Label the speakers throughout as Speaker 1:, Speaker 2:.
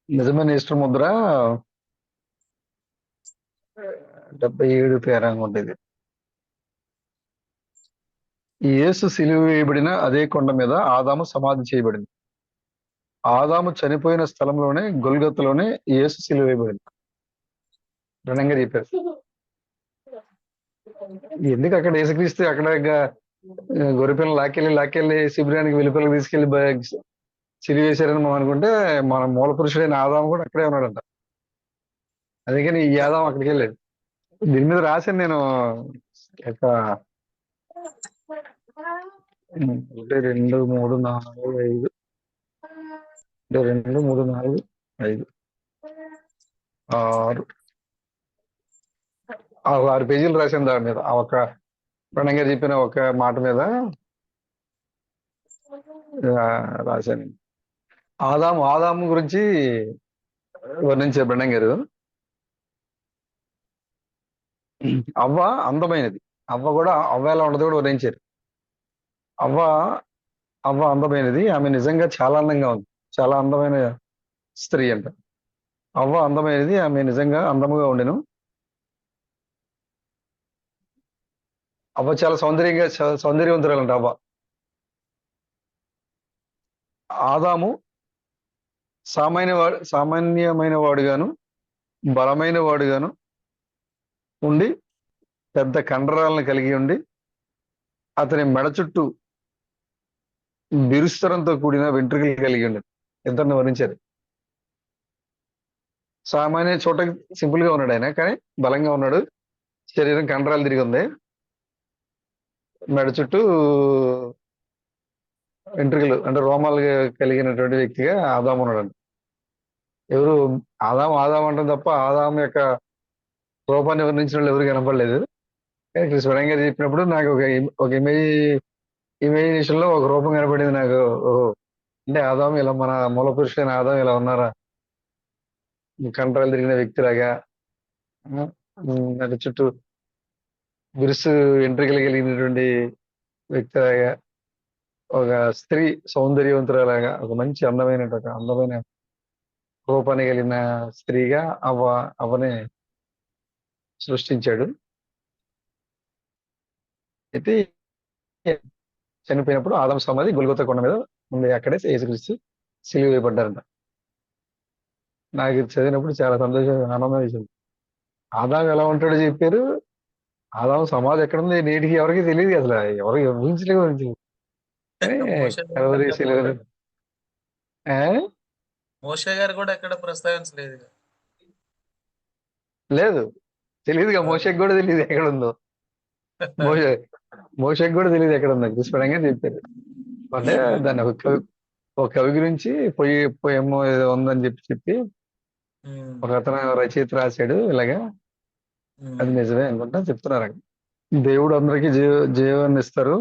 Speaker 1: నిజమైన ఈస్టర్ ముద్ర 77 పేరాంగ ఉండేది. ఈ యేసు సిలువ వేయబడిన అదే కొండ మీద ఆదాము సమాధి చేయబడింది. ఆదాము చనిపోయిన స్థలంలోనే గొల్గొతలోనే యేసు సిలువ వేయబడింది. ఘనంగా చెప్పారు. ఎందుకు అక్కడ యేసుక్రీస్తు అక్కడ గొర్రెపిల్లని లాక్కెళ్ళి శిబిరానికి వెలుపలికి తీసుకెళ్లి సిలువ వేశారని మనం అనుకుంటే మన మూల పురుషుడైన ఆదాము కూడా అక్కడే ఉన్నాడంట. అందుకని ఈ ఆదాము అక్కడికి వెళ్ళాడు. దీని మీద రాశాను నేను ఒక 1, 2, 3, 4, 5 2, 3, 4, 5, 6 పేజీలు రాశాను దాని మీద. ఆ ఒక ప్రణంగా చెప్పిన ఒక మాట మీద రాశాను. ఆదాము గురించి వర్ణించారు బ్రహ్మం గారు. అవ్వ అందమైనది. అవ్వ ఎలా ఉండదు కూడా వర్ణించారు. అవ్వ అందమైనది. ఆమె నిజంగా చాలా అందంగా ఉంది. చాలా అందమైన స్త్రీ అంట. అవ్వ అందమైనది. ఆమె నిజంగా అందముగా ఉండెను. అవ్వ చాలా సౌందర్యవంతురాలంట అవ్వ. ఆదాము సామాన్యమైన వాడుగాను బలమైన వాడుగాను ఉండి పెద్ద కండరాలను కలిగి ఉండి అతని మెడ చుట్టూ బిరుస్తరంతో కూడిన వెంట్రుకలు కలిగి ఉండి ఇద్దరిని వర్ణించారు. సామాన్య చోట సింపుల్ గా ఉన్నాడు ఆయన, కానీ బలంగా ఉన్నాడు. శరీరం కండరాలు తిరిగి ఉంది. మెడ చుట్టూ వెంట్రుకలు అంటే రోమాలు కలిగినటువంటి వ్యక్తిగా ఆదాము ఉన్నాడు. ఎవరు ఆదాము అంటాం తప్ప ఆదాము యొక్క రూపాన్ని వర్ణించిన వాళ్ళు ఎవరు కనపడలేదు. కానీ ఇక్కడ స్వయంగా చెప్పినప్పుడు నాకు ఒక ఇమేజినేషన్ లో ఒక రూపం కనపడింది నాకు. ఓహో, అంటే ఆదాము ఇలా, మన మూల పురుషుడైన ఆదాము ఇలా ఉన్నారా, కండరాలు తిరిగిన వ్యక్తిలాగా, అంటే చుట్టూ బిరుసు వెంట్రుకలు కలిగినటువంటి వ్యక్తిలాగా, ఒక స్త్రీ సౌందర్యవంతురాలాగా, ఒక మంచి అందమైన రూపాన్ని కలిగిన స్త్రీగా అవ్వని సృష్టించాడు. అయితే చనిపోయినప్పుడు ఆదాము సమాధి గొల్గొతా కొండ మీద ఉంది. అక్కడే యేసుక్రీస్తు సిలువ వేయబడ్డారంట. నాకు ఇది చదివినప్పుడు చాలా సంతోషం, ఆనందం వేసింది. ఆదాము ఎలా ఉంటాడో చెప్పారు. ఆదాము సమాధి ఎక్కడుంది నేటికి ఎవరికి తెలియదు, అసలు ఎవరు ఊహించలేదు.
Speaker 2: మోషే గారు కూడా ఎక్కడ ప్రస్తావించలేదు.
Speaker 1: లేదు, తెలియదుగా. మోషకి కూడా తెలియదు ఎక్కడ ఉందో. మోషకి కూడా తెలియదు ఎక్కడ ఉందో. చూసుకోవడంగా చెప్పారు. అంటే దాన్ని ఒక కవి గురించి పోయేమో ఏదో ఉందని చెప్పి ఒక అతను రచయిత రాశాడు ఇలాగా. అది నిజమే అనుకుంటా చెప్తున్నారు. దేవుడు అందరికి జీవాన్ని ఇస్తారు.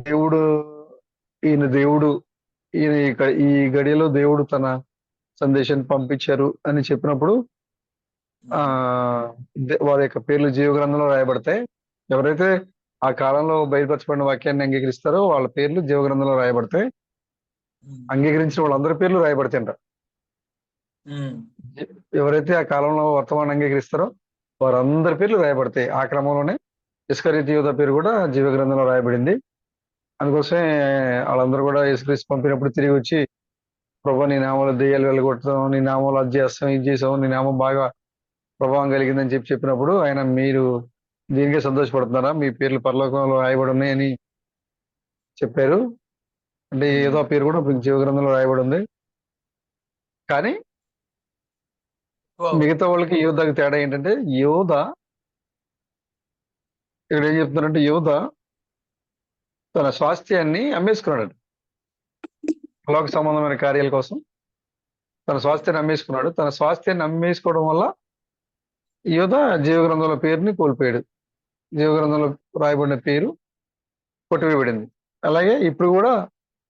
Speaker 1: దేవుడు ఈయన ఈ గడియలో దేవుడు తన సందేశాన్ని పంపించారు అని చెప్పినప్పుడు వారి యొక్క పేర్లు జీవ గ్రంథంలో రాయబడతాయి. ఎవరైతే ఆ కాలంలో బయలుపరచబడిన వాక్యాన్ని అంగీకరిస్తారో వాళ్ళ పేర్లు జీవ గ్రంథంలో రాయబడతాయి. అంగీకరించిన వాళ్ళందరి పేర్లు రాయబడతాయంట. ఎవరైతే ఆ కాలంలో వర్తమానం అంగీకరిస్తారో వారందరి పేర్లు రాయబడతాయి. ఆ క్రమంలోనే ఇస్కరియోతు యూదా పేరు కూడా జీవ గ్రంథంలో రాయబడింది. అందుకోసమే వాళ్ళందరూ కూడా యేసుక్రీస్తు పంపినప్పుడు తిరిగి వచ్చి, ప్రభా నీ నామంలో దెయ్యాలు వెళ్ళగొట్టడం, నీ నామంలో అది చేస్తాం, ఇది చేసాం, నీ నామం బాగా ప్రభావం కలిగిందని చెప్పినప్పుడు ఆయన, మీరు దీనికే సంతోషపడుతున్నారా, మీ పేర్లు పరలోకంలో రాయబడి ఉన్నాయని చెప్పారు. అంటే ఏదో పేరు కూడా జీవ గ్రంథంలో రాయబడి ఉంది. కానీ మిగతా వాళ్ళకి యోధాకి తేడా ఏంటంటే, యోధ ఇక్కడ ఏం చెప్తున్నారంటే, యోధ తన స్వాస్థ్యాన్ని అమ్మేసుకున్నాడు. లోక సంబంధమైన కార్యాల కోసం తన స్వాస్థ్యాన్ని అమ్మేసుకున్నాడు. తన స్వాస్థ్యాన్ని అమ్మేసుకోవడం వల్ల యోధ జీవగ్రంథంలో పేరుని కోల్పోయాడు. జీవగ్రంథంలో రాయబడిన పేరు కొట్టివేయబడింది. అలాగే ఇప్పుడు కూడా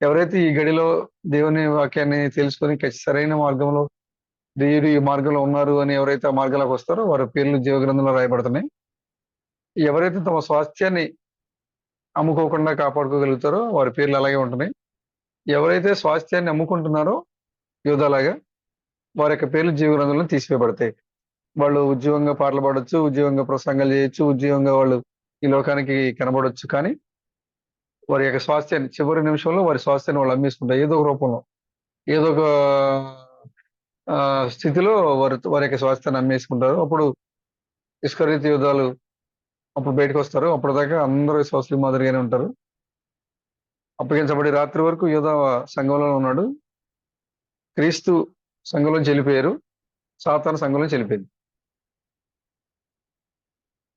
Speaker 1: ఎవరైతే ఈ గడిలో దేవుని వాక్యాన్ని తెలుసుకొని సరైన మార్గంలో దేవుడు ఈ మార్గంలో ఉన్నారు అని ఎవరైతే ఆ మార్గంలోకి వస్తారో వారి పేర్లు జీవగ్రంథంలో రాయబడుతున్నాయి. ఎవరైతే తమ స్వాస్థ్యాన్ని అమ్ముకోకుండా కాపాడుకోగలుగుతారో వారి పేర్లు అలాగే ఉంటున్నాయి. ఎవరైతే స్వాస్థ్యాన్ని అమ్ముకుంటున్నారో యోధాలాగా వారి యొక్క పేర్లు జీవ గ్రంథంలో తీసివేయబడతాయి. వాళ్ళు ఉద్యోగంగా పాటలు పాడొచ్చు, ఉద్యోగంగా ప్రసంగాలు చేయొచ్చు, ఉద్యోగంగా వాళ్ళు ఈ లోకానికి కనబడొచ్చు. కానీ వారి యొక్క స్వాస్థ్యాన్ని చివరి నిమిషంలో వారి స్వాస్థ్యాన్ని వాళ్ళు అమ్మేసుకుంటారు. ఏదో ఒక రూపంలో, ఏదో ఒక స్థితిలో వారి యొక్క స్వాస్థ్యాన్ని అమ్మేసుకుంటారు. అప్పుడు ఇస్కరియోతు యూదాలు అప్పుడు బయటకు వస్తారు. అప్పటిదాకా అందరూ విశ్వాసులు మాదిరిగానే ఉంటారు. అప్పగించబడి రాత్రి వరకు యూదా సంఘంలో ఉన్నాడు. క్రీస్తు సంఘంలోంచి వెళ్ళిపోయారు. సాతాను సంఘంలోంచి వెళ్ళిపోయింది.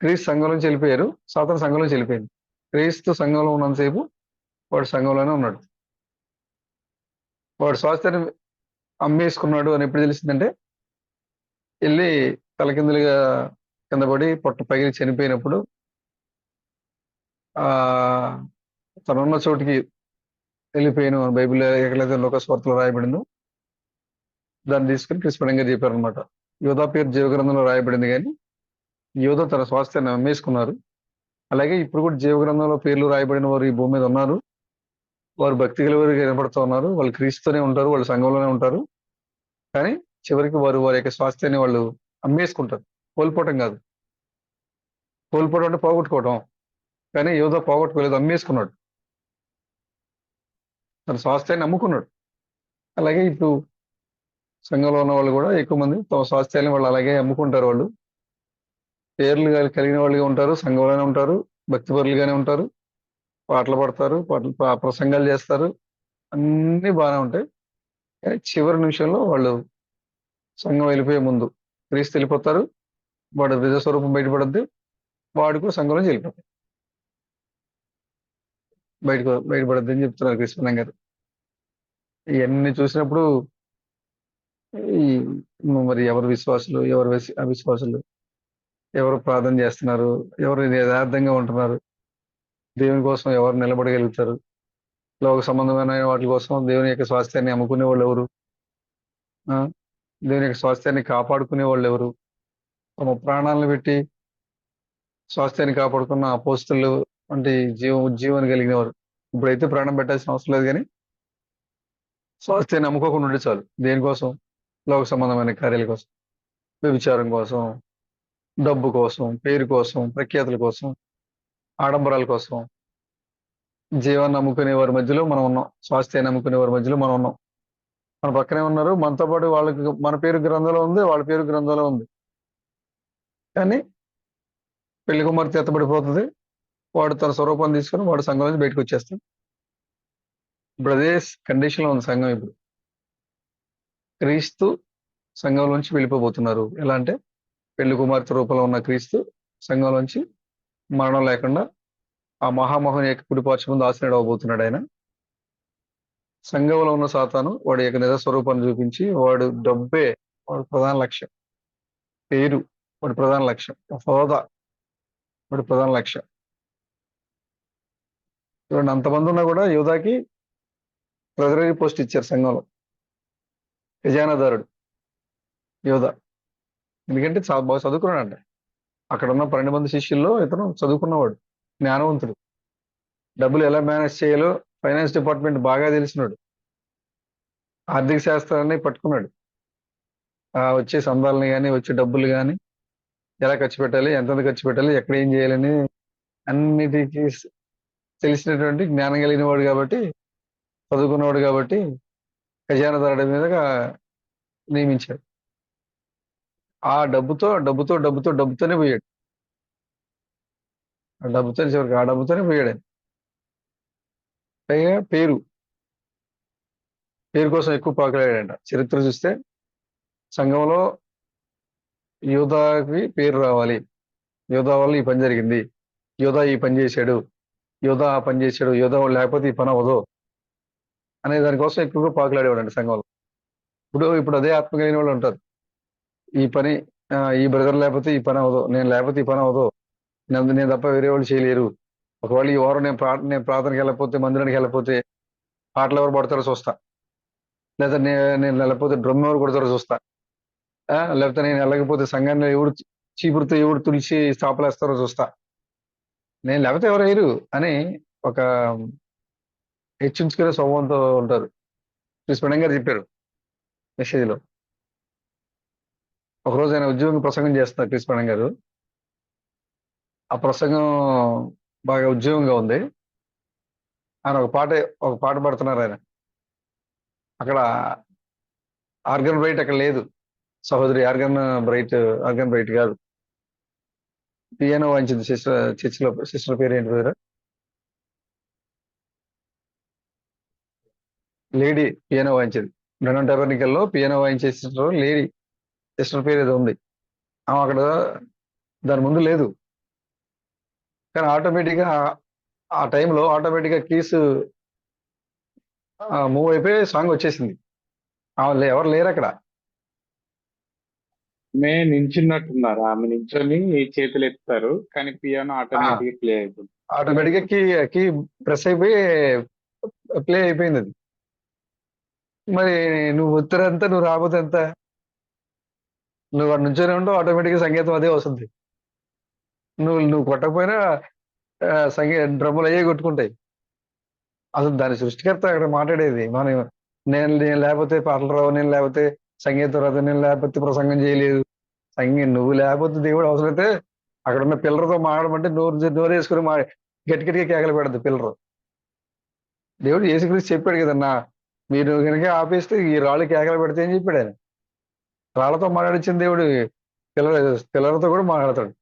Speaker 1: క్రీస్తు సంఘంలోంచి వెళ్ళిపోయారు. సాతాను సంఘంలోంచి వెళ్ళిపోయింది. క్రీస్తు సంఘంలో ఉన్నంతసేపు వాడు సంఘంలోనే ఉన్నాడు. వాడు స్వాస్థ్యాన్ని అమ్మేసుకున్నాడు అని ఎప్పుడు తెలిసిందంటే, వెళ్ళి తలకిందులుగా కింద పడి పొట్ట పగిలి చనిపోయినప్పుడు ఆ తనున్న చోటికి వెళ్ళిపోయాను అని బైబిల్ ఎక్కడైతే లోకస్వార్తలో రాయబడిందో దాన్ని తీసుకుని క్రిస్పణంగా చెప్పారనమాట. యోధా పేరు జీవగ్రంథంలో రాయబడింది, కానీ యోధ తన స్వాస్థ్యాన్ని అమ్మేసుకున్నారు. అలాగే ఇప్పుడు కూడా జీవగ్రంథంలో పేర్లు రాయబడిన వారు ఈ భూమి మీద ఉన్నారు. వారు భక్తి గలవారికి కనపడుతూ ఉన్నారు. వాళ్ళు క్రీస్తుతోనే ఉంటారు, వాళ్ళు సంఘంలోనే ఉంటారు. కానీ చివరికి వారు వారి యొక్క స్వాస్థ్యాన్ని వాళ్ళు అమ్మేసుకుంటారు. కోల్పోవటం కాదు, కోల్పోవడం అంటే పోగొట్టుకోవటం. కానీ యోధ పోగొట్టుకోలేదు, అమ్మేసుకున్నాడు. తన స్వాస్థ్యాన్ని అమ్ముకున్నాడు. అలాగే ఇప్పుడు సంఘంలో ఉన్న వాళ్ళు కూడా ఎక్కువ మంది తమ స్వాస్థ్యాన్ని వాళ్ళు అలాగే అమ్ముకుంటారు. వాళ్ళు పేర్లు కలిగిన వాళ్ళుగా ఉంటారు, సంఘంలోనే ఉంటారు, భక్తిపరులుగానే ఉంటారు, పాటలు పాడతారు, ప్రసంగాలు చేస్తారు, అన్ని బాగానే ఉంటాయి. కానీ చివరి నిమిషంలో వాళ్ళు సంఘం వెళ్ళిపోయే ముందు క్రీస్తు వెళ్ళిపోతారు. వాడు నిజ స్వరూపం బయటపడద్దు, వాడు కూడా సంఘంలోంచి వెళ్ళిపోతాడు, బయటపడద్దు అని చెప్తున్నారు కృష్ణ గారు. ఇవన్నీ చూసినప్పుడు ఈ మరి ఎవరు విశ్వాసులు, ఎవరు అవిశ్వాసులు, ఎవరు ప్రార్థన చేస్తున్నారు, ఎవరు యథార్థంగా ఉంటున్నారు, దేవుని కోసం ఎవరు నిలబడగలుగుతారు, లోక సంబంధమైన వాటి కోసం దేవుని యొక్క స్వాస్థ్యాన్ని అమ్ముకునే వాళ్ళు ఎవరు, దేవుని యొక్క స్వాస్థ్యాన్ని కాపాడుకునే వాళ్ళు ఎవరు, తమ ప్రాణాలను పెట్టి స్వాస్థ్యాన్ని కాపాడుకున్న అపోస్తులు వంటి ఉజ్జీవాన్ని కలిగిన వారు. ఇప్పుడైతే ప్రాణం పెట్టాల్సిన అవసరం లేదు, కానీ స్వాస్థ్యాన్ని అమ్ముకోకుండా ఉంటే చాలు. దేనికోసం? లోక సంబంధమైన కార్యాల కోసం, వ్యభిచారం కోసం, డబ్బు కోసం, పేరు కోసం, ప్రఖ్యాతుల కోసం, ఆడంబరాల కోసం జీవాన్ని నమ్ముకునే వారి మధ్యలో మనం ఉన్నాం. స్వాస్థ్యాన్ని నమ్ముకునే వారి మధ్యలో మనం ఉన్నాం. మన పక్కనే ఉన్నారు, మనతో పాటు వాళ్ళకి మన పేరు గ్రంథంలో ఉంది, వాళ్ళ పేరు గ్రంథంలో ఉంది. కానీ పెళ్లి కుమార్తె ఎత్తబడిపోతుంది, వాడు తన స్వరూపాన్ని తీసుకుని వాడు సంఘం నుంచి బయటకు వచ్చేస్తాడు. ఇప్పుడు అదే కండిషన్ లో ఉంది సంఘం. ఇప్పుడు క్రీస్తు సంఘంలోంచి వెళ్ళిపోబోతున్నారు. ఎలా అంటే పెళ్లి కుమార్తె రూపంలో ఉన్న క్రీస్తు సంఘంలోంచి మరణం లేకుండా ఆ మహామోహన్ యొక్క కుడిపార్శ్వ ముందు ఆసీనుడు అవబోతున్నాడు. ఆయన సంఘంలో ఉన్న సాతాను వాడి యొక్క నిజ స్వరూపాన్ని చూపించి వాడు డబ్బే వాడి ప్రధాన లక్ష్యం, పేరు వాడి ప్రధాన లక్ష్యం, హోదా వాడి ప్రధాన లక్ష్యం. చూడండి, అంతమంది ఉన్నా కూడా యోధాకి ట్రెజరీ పోస్ట్ ఇచ్చారు సంఘంలో, ఖజానాదారుడు యోధ. ఎందుకంటే బాగా చదువుకున్నాడంట. అక్కడ ఉన్న 12 మంది శిష్యుల్లో ఇతను చదువుకున్నవాడు, జ్ఞానవంతుడు, డబ్బులు ఎలా మేనేజ్ చేయాలో ఫైనాన్స్ డిపార్ట్మెంట్ బాగా తెలిసినాడు, ఆర్థిక శాస్త్రాన్ని పట్టుకున్నాడు. వచ్చే సందాలని కానీ వచ్చే డబ్బులు కానీ ఎలా ఖర్చు పెట్టాలి, ఎంతెంత ఖర్చు పెట్టాలి, ఎక్కడ ఏం చేయాలని అన్నిటికీ తెలిసినటువంటి జ్ఞానం కలిగిన వాడు కాబట్టి, చదువుకున్నవాడు కాబట్టి ఖజానాదారుడి మీదగా నియమించాడు. ఆ డబ్బుతోనే పోయాడు. చివరికి ఆ డబ్బుతోనే పోయాడు. పైగా పేరు కోసం ఎక్కువ పాకులాడాడంట. చరిత్ర చూస్తే సంఘంలో యోధాకి పేరు రావాలి, యోధా వల్ల ఈ పని జరిగింది, యోధా ఈ పని చేశాడు, యోధా ఆ పని చేశాడు, యోధా వాళ్ళు లేకపోతే ఈ పని అవ్వదు అనే దానికోసం ఎక్కువగా పాకులాడేవాడండి సంఘంలో. ఇప్పుడు అదే ఆత్మ కలిగిన వాళ్ళు ఉంటారు. ఈ బ్రదర్ లేకపోతే ఈ పని అవ్వదు, నేను లేకపోతే ఈ పని అవ్వదు, నేను తప్ప వేరే వాళ్ళు చేయలేరు. ఒకవేళ ఈ వారం నేను ప్రార్థనకి వెళ్ళకపోతే, మందిరానికి వెళ్ళకపోతే పాటలు ఎవరు పడతారో చూస్తా, లేదా నేను వెళ్ళకపోతే డ్రమ్ ఎవరు కొడతారో చూస్తా, లేకపోతే నేను వెళ్ళకపోతే సంఘాన్ని చీపురుతో ఎవరు తుడిచి స్థాపలేస్తారో చూస్తా, నేను లేకపోతే ఎవరు వేయరు అని ఒక హెచ్చించుకునే స్వభావంతో ఉంటారు. స్పష్టంగా చెప్పారు. మెసేజ్లో. ఒకరోజు ఆయన ఉద్యోగం ప్రసంగం చేస్తున్నారు క్రిస్పణం గారు. ఆ ప్రసంగం బాగా ఉద్యోగంగా ఉంది. ఆయన ఒక పాట పాడుతున్నారు ఆయన. అక్కడ ఆర్గన్ బ్రైట్ అక్కడ లేదు. సహోదరి ఆర్గన్ బ్రైట్ కాదు, పియానో వాయించింది సిస్టర్, చర్చిలో సిస్టర్ పేరు ఏంటి పేరు? లేడీ పియానో వాయించేది. బ్రెనన్ టెబర్నికల్లో పియానో వాయించే సిస్టర్ లేడీ, సిస్టర్ పేరు ఏదో ఉంది. ఆమె అక్కడ దాని ముందు లేదు. కానీ ఆటోమేటిక్గా ఆ టైంలో ఆటోమేటిక్గా కీస్ మూవ్ అయిపోయి సాంగ్ వచ్చేసింది. ఎవరు లేరు అక్కడ.
Speaker 3: నించున్నట్టున్నారు. ఆమె నించొని చేతులు ఎత్తుతారు, కానీ పియానో ఆటోమేటిక్ ప్లే అయిపోతుంది.
Speaker 1: ఆటోమేటిక్గా కీ ప్రెస్ అయిపోయి ప్లే అయిపోయింది అది. మరి నువ్వు ఉత్తరంతా నువ్వు రాకపోతే ఎంత? నువ్వు అక్కడ నుంచొని ఉండవు, ఆటోమేటిక్గా సంగీతం అదే వస్తుంది. నువ్వు కొట్టకపోయినా డ్రమ్ములు అయ్యే కొట్టుకుంటాయి. అసలు దాని సృష్టికర్త అక్కడ మాట్లాడేది. నేను లేకపోతే పాటలు రావు, నేను లేకపోతే సంగీతం రాదు, నేను లేకపోతే ప్రసంగం చేయలేదు. నువ్వు లేకపోతే దేవుడు అవసరమైతే అక్కడ ఉన్న పిల్లలతో మాట్లాడమంటే నోరు వేసుకుని గట్టి గట్టిగా కేకలు పెడద్దు పిల్లలు. దేవుడు యేసుక్రీస్తు చెప్పాడు కదన్నా, మీరు కనుక ఆపేస్తే ఈ రాళ్ళు కేకలు పెడితే అని చెప్పాడు ఆయన. రాళ్లతో మాట్లాడించిన దేవుడు పిల్లలతో కూడా మాట్లాడతాడు.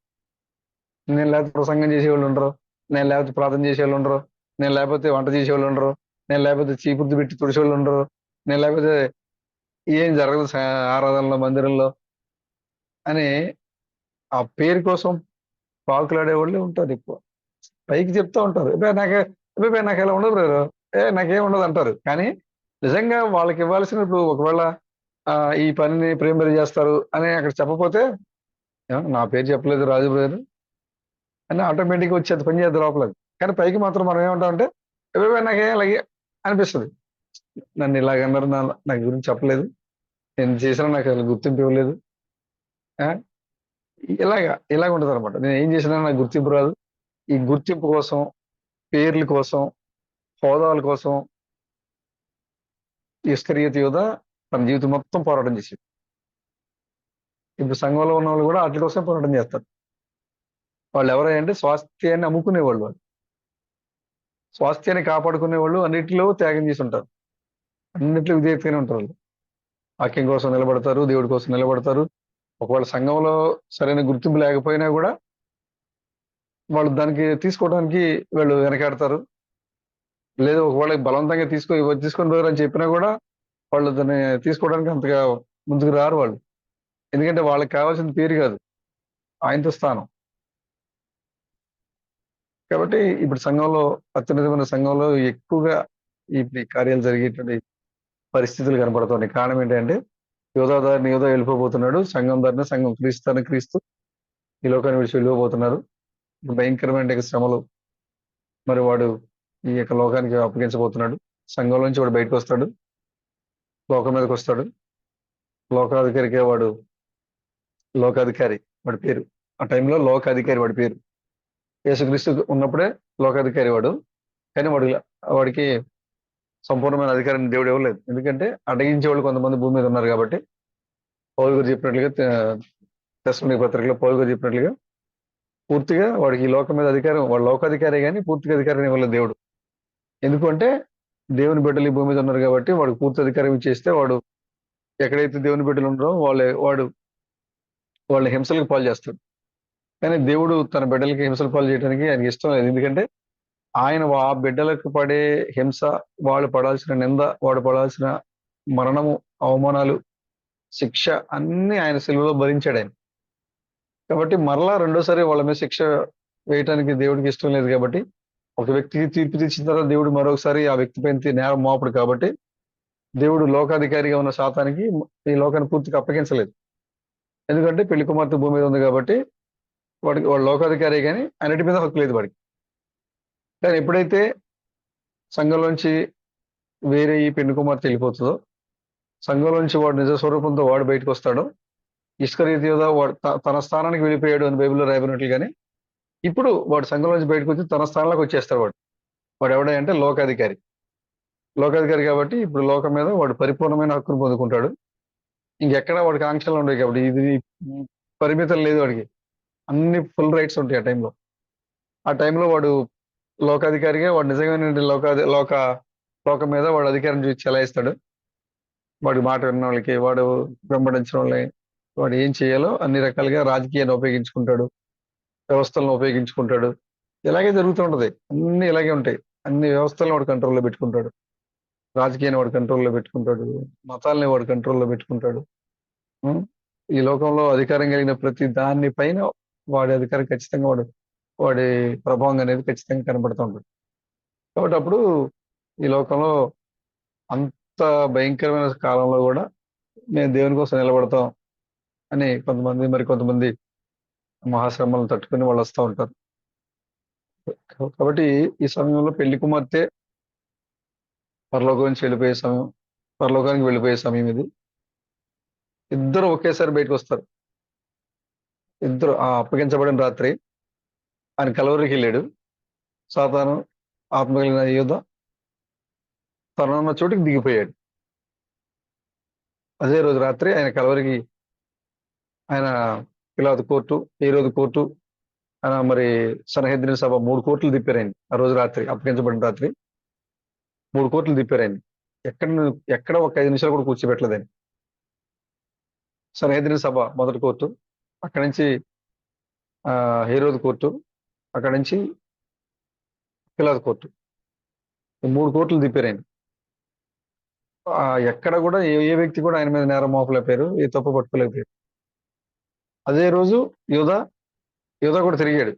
Speaker 1: నేను లేకపోతే ప్రసంగం చేసేవాళ్ళు ఉండరు, నేను లేకపోతే ప్రార్థన చేసేవాళ్ళు ఉండరు, నేను లేకపోతే వంట చేసేవాళ్ళు ఉండరు, నేను లేకపోతే చీపుర్ది పెట్టి తుడిసేవాళ్ళు ఉండరు, నేను లేకపోతే ఏం జరగదు ఆరాధనలో మందిరంలో అని ఆ పేరు కోసం పాకులాడే వాళ్ళే ఉంటారు ఎక్కువ. పైకి చెప్తా ఉంటారు, నాకు ఎలా ఉండదు బ్రదరు, నాకేం ఉండదు అంటారు. కానీ నిజంగా వాళ్ళకి ఇవ్వాల్సినప్పుడు ఒకవేళ ఈ పనిని ప్రేమ చేస్తారు అని అక్కడ చెప్పపోతే నా పేరు చెప్పలేదు రాజు బ్రదర్ అని ఆటోమేటిక్గా వచ్చేది పని చేద్దాం లోపలది. కానీ పైకి మాత్రం మనం ఏమంటామంటే నాకేం అలాగే అనిపిస్తుంది. నన్ను ఇలాగన్నారు, నాకు గురించి చెప్పలేదు, నేను చేసినా నాకు అసలు గుర్తింపు ఇవ్వలేదు, ఇలాగ ఉంటుంది అనమాట. నేను ఏం చేసినా నాకు గుర్తింపు రాదు. ఈ గుర్తింపు కోసం, పేర్ల కోసం, హోదాల కోసం ఇస్కరియోతు యూదా తన జీవితం మొత్తం పోరాటం చేసేది. ఇప్పుడు సంఘంలో ఉన్న వాళ్ళు కూడా వాటి కోసం పోరాటం చేస్తారు. వాళ్ళు ఎవరంటే స్వాస్థ్యాన్ని అమ్ముకునేవాళ్ళు. వాళ్ళు స్వాస్థ్యాన్ని కాపాడుకునే వాళ్ళు అన్నిటిలో త్యాగం చేసి ఉంటారు, అన్నింటిలో విధేయతగానే ఉంటారు. వాళ్ళు వాక్యం కోసం నిలబడతారు, దేవుడి కోసం నిలబడతారు. ఒకవేళ సంఘంలో సరైన గుర్తింపు లేకపోయినా కూడా వాళ్ళు దానికి తీసుకోవడానికి వీళ్ళు వెనకాడతారు. లేదు ఒకవేళ బలవంతంగా తీసుకొని పోయారు అని చెప్పినా కూడా వాళ్ళు దాన్ని తీసుకోవడానికి అంతగా ముందుకు రారు వాళ్ళు. ఎందుకంటే వాళ్ళకి కావాల్సిన పేరు కాదు, ఆయనతో స్థానం. కాబట్టి ఇప్పుడు సంఘంలో, అత్యున్నతమైన సంఘంలో ఎక్కువగా ఈ కార్యాలు జరిగేటువంటి పరిస్థితులు కనపడుతున్నాయి. కారణం ఏంటంటే యోధా వెళ్ళిపోబోతున్నాడు, సంఘం దారిని సంఘం క్రీస్తు ఈ లోకాన్ని విడిచి వెళ్ళిపోతున్నారు. భయంకరమైన శ్రమలు మరి వాడు ఈ యొక్క లోకానికి అప్పగించబోతున్నాడు. సంఘం నుంచి వాడు బయటకు వస్తాడు, లోకం మీదకి వస్తాడు. లోకాధికారి వాడి పేరు. ఆ టైంలో లోకాధికారి వాడి పేరు. యేసుక్రీస్తు ఉన్నప్పుడే లోకాధికారి వాడు, కానీ వాడికి సంపూర్ణమైన అధికారాన్ని దేవుడు ఇవ్వలేదు. ఎందుకంటే అడ్డగించే వాళ్ళు కొంతమంది భూమి మీద ఉన్నారు కాబట్టి. పౌలు గారు చెప్పినట్లుగా తెస్సలోనికీ పత్రికలో పౌలు గారు చెప్పినట్లుగా పూర్తిగా వాడికి ఈ లోకం మీద అధికారం, వాడు లోకాధికారి కానీ పూర్తిగా అధికారాన్ని ఇవ్వలేదు దేవుడు. ఎందుకంటే దేవుని బిడ్డలు ఈ భూమి మీద ఉన్నారు కాబట్టి వాడికి పూర్తి అధికారం ఇచ్చేస్తే వాడు ఎక్కడైతే దేవుని బిడ్డలు ఉన్నారో వాళ్ళ హింసలకు పాలు చేస్తాడు. కానీ దేవుడు తన బిడ్డలకి హింసలు పాలు చేయడానికి ఆయనకి ఇష్టం లేదు. ఎందుకంటే ఆయన ఆ బిడ్డలకు పడే హింస, వాళ్ళు పడాల్సిన నింద, వాడు పడాల్సిన మరణము, అవమానాలు, శిక్ష అన్ని ఆయన సిలువలో భరించాడు ఆయన. కాబట్టి మరలా రెండోసారి వాళ్ళ మీద శిక్ష వేయటానికి దేవుడికి ఇష్టం లేదు. కాబట్టి ఒక వ్యక్తికి తీర్పు తీర్చిన తర్వాత దేవుడు మరొకసారి ఆ వ్యక్తి పైన నేరం మోపడు. కాబట్టి దేవుడు లోకాధికారిగా ఉన్న శాతానికి ఈ లోకాన్ని పూర్తిగా అప్పగించలేదు. ఎందుకంటే పెళ్లి కుమార్తె భూమి మీద ఉంది కాబట్టి వాడు లోకాధికారి, కానీ అన్నిటి మీద హక్కు లేదు వాడికి. కానీ ఎప్పుడైతే సంఘంలోంచి వేరే ఈ పెళ్లి కుమార్తె వెళ్ళిపోతుందో, సంఘంలోంచి వాడు నిజ స్వరూపంతో వాడు బయటకు వస్తాడో, ఇస్కరియోతు యూదా వాడు తన స్థానానికి వెళ్ళిపోయాడు అని బైబిల్లో రాయబడినట్లుగానే ఇప్పుడు వాడు సంఘంలోంచి బయటకు వచ్చి తన స్థానంలోకి వచ్చేస్తాడు. వాడు ఎవడంటే లోకాధికారి కాబట్టి ఇప్పుడు లోకం మీద వాడు పరిపూర్ణమైన హక్కును పొందుకుంటాడు. ఇంకెక్కడ వాడికి ఆంక్షలు ఉండవు కాబట్టి ఇది పరిమితం లేదు వాడికి. అన్ని ఫుల్ రైట్స్ ఉంటాయి ఆ టైంలో. ఆ టైంలో వాడు లోకాధికారిగా వాడు నిజంగానే లోకం మీద వాడు అధికారం చూసి చెలాయిస్తాడు. వాడి మాట విన్న వాళ్ళకి, వాడు వెంబడించిన వాళ్ళని, వాడు ఏం చేయాలో అన్ని రకాలుగా రాజకీయాన్ని ఉపయోగించుకుంటాడు, వ్యవస్థలను ఉపయోగించుకుంటాడు. ఇలాగే జరుగుతూ ఉంటది. అన్ని ఇలాగే ఉంటాయి. అన్ని వ్యవస్థలను వాడు కంట్రోల్లో పెట్టుకుంటాడు. రాజకీయాన్ని వాడు కంట్రోల్లో పెట్టుకుంటాడు. మతాలని వాడు కంట్రోల్లో పెట్టుకుంటాడు. ఉం? ఈ లోకంలో అధికారం కలిగిన ప్రతి దాని పైన వాడి అధికారం ఖచ్చితంగా వాడి ప్రభావం అనేది ఖచ్చితంగా కనబడుతూ ఉంటుంది. కాబట్టి అప్పుడు ఈ లోకంలో అంత భయంకరమైన కాలంలో కూడా మేము దేవుని కోసం నిలబడతాం అని కొంతమంది మహాశ్రమలను తట్టుకుని వాళ్ళు వస్తూ ఉంటారు. కాబట్టి ఈ సమయంలో పెళ్లి కుమార్తె పరలోకానికి వెళ్ళిపోయే సమయం ఇది. ఇద్దరు ఒకేసారి బయటకు వస్తారు. ఇద్దరు అప్పగించబడిన రాత్రి ఆయన కలవరికి వెళ్ళాడు. సాతాను ఆత్మ కలిగిన యోధ తనున్న చోటికి దిగిపోయాడు. అదే రోజు రాత్రి ఆయన కలవరికి ఆయన పిలాతు కోర్టు, హేరోదు కోర్టు, మరి సన్హెద్రిన్ సభ 3 కోర్టులు తిప్పారు ఆయన. ఆ రోజు రాత్రి అప్పగించబడిన రాత్రి 3 కోర్టులు తిప్పారు ఆయన. ఎక్కడ ఒక 5 నిమిషాలు కూడా కూర్చోబెట్టలేదు ఆయన. సన్హెద్రిన్ సభ మొదటి కోర్టు, అక్కడి నుంచి హేరోదు కోర్టు, అక్కడి నుంచి పిలాతు కోర్టు, ఈ 3 కోర్టులు తిప్పారు ఆయన. ఎక్కడ కూడా ఏ వ్యక్తి కూడా ఆయన మీద నేరం మోపలేకపోయారు, ఏ తప్పు పట్టుకోలేకపోయారు. అదే రోజు యోధ కూడా తిరిగాడు.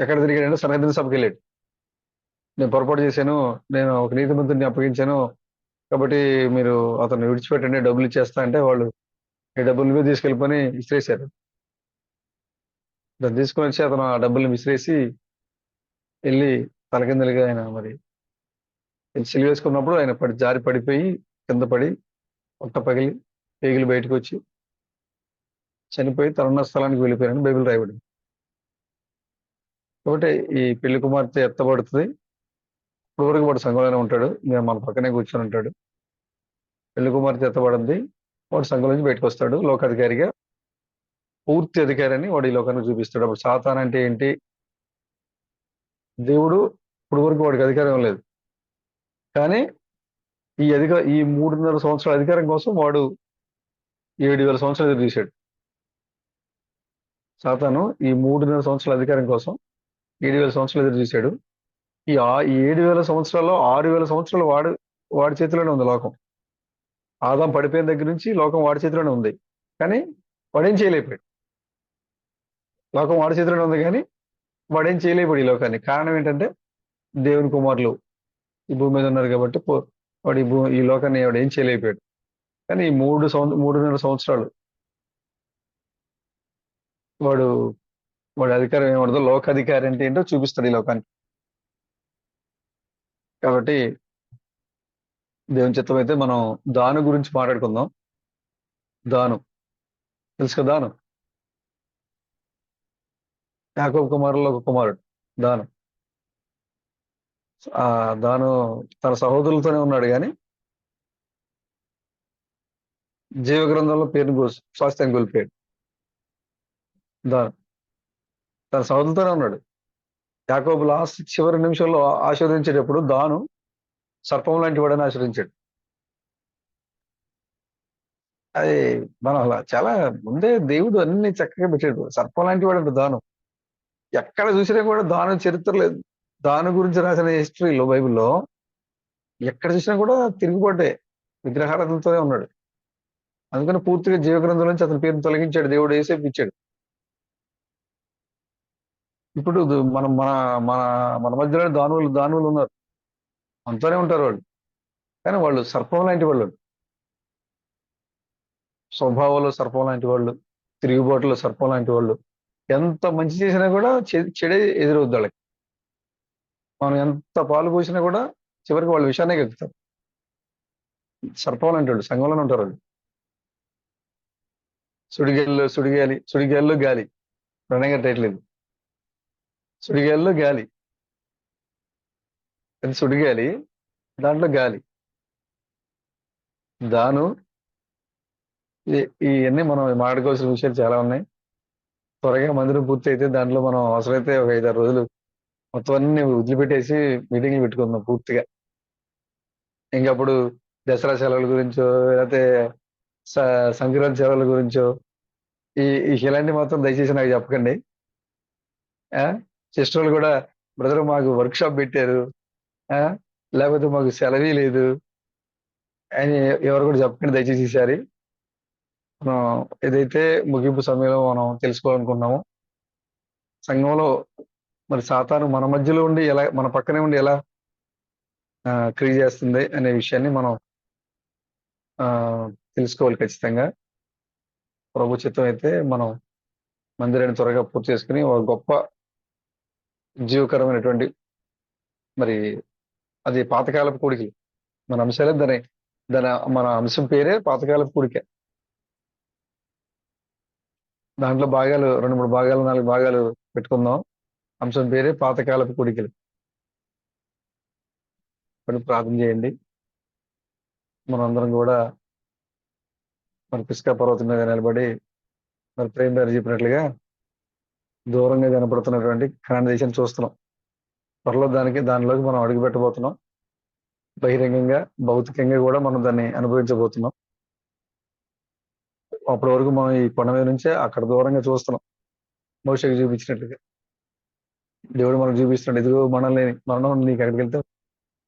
Speaker 1: ఎక్కడ తిరిగాడంటే సన్హెద్రిన్ సభకి వెళ్ళాడు. నేను పొరపాటు చేశాను, నేను ఒక నీతిమంతుడిని అప్పగించాను, కాబట్టి మీరు అతను విడిచిపెట్టండి, డబ్బులు ఇచ్చేస్తా అంటే వాళ్ళు ఈ డబ్బులు మీద తీసుకెళ్ళిపోయి విసిరేశారు. దాన్ని తీసుకొని వచ్చి అతను ఆ డబ్బుల్ని విసిరేసి వెళ్ళి తలకిందలుగా ఆయన మరి సిలువ వేసుకున్నప్పుడు ఆయన జారి పడిపోయి కింద పడి పొట్ట పగిలి పేగులు బయటకు వచ్చి చనిపోయి తనున్న స్థలానికి వెళ్ళిపోయారని బైబిల్ రాయబడింది. కాబట్టి ఈ పెళ్లి కుమార్తె ఎత్తబడుతుంది. ఇప్పుడు వరకు వాడు సంఘంలోనే ఉంటాడు, మేము మన పక్కనే కూర్చొని ఉంటాడు. పెళ్లి కుమార్తె ఎత్తబడింది, వాడు సంఘం నుంచి బయటకు వస్తాడు. లోకాధికారిగా పూర్తి అధికారాన్ని వాడు ఈ లోకానికి చూపిస్తాడు. అప్పుడు సాతాన్ అంటే ఏంటి? దేవుడు ఇప్పుడు వరకు వాడికి అధికారం లేదు, కానీ ఈ 3.5 సంవత్సరాల అధికారం కోసం వాడు 7,000 సంవత్సరాలు ఎదురు చూశాడు. సాతాను ఈ 3.5 సంవత్సరాల అధికారం కోసం 7,000 సంవత్సరాలు ఎదురు చూశాడు. ఈ 7,000 సంవత్సరాల్లో 6,000 సంవత్సరాలు వాడి చేతిలోనే ఉంది లోకం. ఆదాం పడిపోయిన దగ్గర నుంచి లోకం వాడి చేతిలోనే ఉంది, కానీ వాడేం చేయలేకపోయాడు. లోకం వాడి చేతిలోనే ఉంది, కానీ వాడేం చేయలేకపోయాడు ఈ లోకాన్ని. కారణం ఏంటంటే దేవుని కుమారులు ఈ భూమి మీద ఉన్నారు కాబట్టి వాడు ఈ లోకాన్ని వాడు ఏం చేయలేకపోయాడు. కానీ ఈ 3.5 సంవత్సరాలు వాడి అధికారం ఏమడదో, లోకాధికారి అంటే ఏంటో చూపిస్తాడు ఈ లోకానికి. కాబట్టి దేవుని చిత్తం అయితే మనం దాను గురించి మాట్లాడుకుందాం. దాను తెలుసు కదా? యాకోబు కుమారుల్లో ఒక కుమారుడు దాను. దాను తన సహోదరులతోనే ఉన్నాడు, కానీ జీవ గ్రంథంలో పేరును స్వాస్థ్యాన్ని కోల్పోయాడు. దాను తన సహోదరులతోనే ఉన్నాడు. యాకోబు లాస్ట్ చివరి నిమిషంలో ఆశీర్వదించేటప్పుడు దాను సర్పం లాంటి వాడని ఆశీర్వదించాడు. అది మనం అలా చాలా ముందే దేవుడు అన్ని చక్కగా పెట్టాడు. సర్పం లాంటి వాడు దాను. ఎక్కడ చూసినా కూడా దాను చరిత్ర లేదు. దాని గురించి రాసిన హిస్టరీలో బైబిల్లో ఎక్కడ చూసినా కూడా తిరుగుబాటే, విగ్రహారాధనతోనే ఉన్నాడు. అందుకని పూర్తిగా జీవ గ్రంథం నుంచి అతని పేరును తొలగించాడు, దేవుడు ఏసేపు ఇచ్చాడు. ఇప్పుడు మన మన మన మన మధ్యలో దానువులు ఉన్నారు, అంతనే ఉంటారు వాళ్ళు, కానీ వాళ్ళు సర్పం లాంటి వాళ్ళు. స్వభావంలో సర్పం లాంటి వాళ్ళు, తిరుగుబాటులో సర్పం లాంటి వాళ్ళు. ఎంత మంచి చేసినా కూడా చెడే ఎదురవుద్ది వాళ్ళకి. మనం ఎంత పాలు పోసినా కూడా చివరికి వాళ్ళ విషయాన్నే గెలుపుతారు. సర్పం లాంటి వాళ్ళు సంఘంలోనే ఉంటారు వాళ్ళు. సుడిగాలిలో గాలి, ప్రణయంగా టైటిల్ ఇది. సుడిగాలిలో గాలి, అది సుడిగాలి, దాంట్లో గాలి. దాను ఇవన్నీ మనం మాట్లాడుకోవాల్సిన విషయాలు చాలా ఉన్నాయి. త్వరగా మందిరం పూర్తి అయితే దాంట్లో మనం అవసరమైతే ఒక 5-6 రోజులు మొత్తం అన్ని వదిలిపెట్టేసి మీటింగ్లు పెట్టుకుందాం పూర్తిగా. ఇంకప్పుడు దసరా సెలవుల గురించో, లేకపోతే సంక్రాంతి సెలవుల గురించో, ఈ ఇలాంటి మాత్రం దయచేసి నాకు చెప్పకండి. సిస్టర్లు కూడా బ్రదర్ మాకు వర్క్ షాప్ పెట్టారు, ఆ, లేకపోతే మాకు సెలవీ లేదు అని ఎవరు కూడా చెప్పకండి దయచేసి ఈసారి. మనం ఏదైతే ముగింపు సమయంలో మనం తెలుసుకోవాలనుకున్నామో, సంఘంలో మరి సాతాను మన మధ్యలో ఉండి ఎలా, మన పక్కనే ఉండి ఎలా క్రియ చేస్తుంది అనే విషయాన్ని మనం ఆ, తెలుసుకోవాలి ఖచ్చితంగా. ప్రభు చిత్తం అయితే మనం మందిరాన్ని త్వరగా పూర్తి చేసుకుని ఒక గొప్ప జీవకరమైనటువంటి, మరి అది పాతకాలపు కూడికి మన అంశాలే దాని మన అంశం పేరే పాతకాలపు కూడిక. దాంట్లో భాగాలు 2-3 భాగాలు 4 భాగాలు పెట్టుకుందాం. అంశం పేరే పాతకాలపు కూడికలు. ఇప్పుడు ప్రార్థన చేయండి. మనందరం కూడా మన పిస్కా పర్వతం మీద నిలబడి మరి ప్రేమ గారు చెప్పినట్లుగా దూరంగా కనపడుతున్నటువంటి కనాన్ దేశాన్ని చూస్తున్నాం. త్వరలో దానిలోకి మనం అడుగు పెట్టబోతున్నాం. బహిరంగంగా భౌతికంగా కూడా మనం దాన్ని అనుభవించబోతున్నాం. అప్పటి వరకు మనం ఈ కొండ మీద నుంచే అక్కడ దూరంగా చూస్తున్నాం. మోషేకి చూపించినట్లుగా దేవుడు మనకు చూపిస్తున్నాడు, ఇదిగో మరణం నీకు అక్కడికి వెళ్తే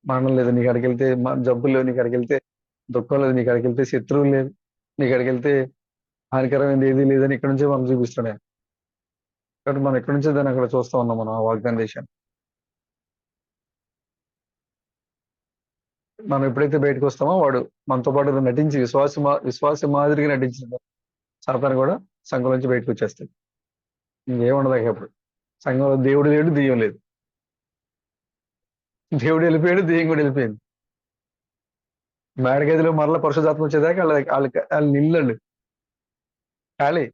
Speaker 1: మరణం లేదు, నీకు అక్కడికి వెళ్తే జబ్బులు లేవు, నీకు అక్కడికి వెళ్తే దుఃఖం లేదు, నీకు అక్కడికి వెళ్తే శత్రువులు లేదు, నీకు అక్కడికి వెళ్తే హానికరమైనది ఏది లేదని ఇక్కడ నుంచే మనం చూపిస్తున్నాడు ఆయన. కాబట్టి మనం ఎక్కడి నుంచే దాన్ని అక్కడ చూస్తా ఉన్నాం మనం ఆ వాగ్దాన దేశాన్ని. మనం ఎప్పుడైతే బయటకు వస్తామో వాడు మనతో పాటు నటించి విశ్వాస మాదిరిగా నటించిన సాతాను కూడా సంఘం నుంచి బయటకు వచ్చేస్తాడు. ఇంకేముండదు అప్పుడు. సంఘంలో దేవుడు లేడు, దెయ్యం లేదు. దేవుడు వెళ్ళిపోయాడు, దెయ్యం కూడా వెళ్ళిపోయింది. మేడగదిలో మరలా పరిశుధాత్మ వచ్చేదాకా వాళ్ళ నిల్లండి ఖాళీ.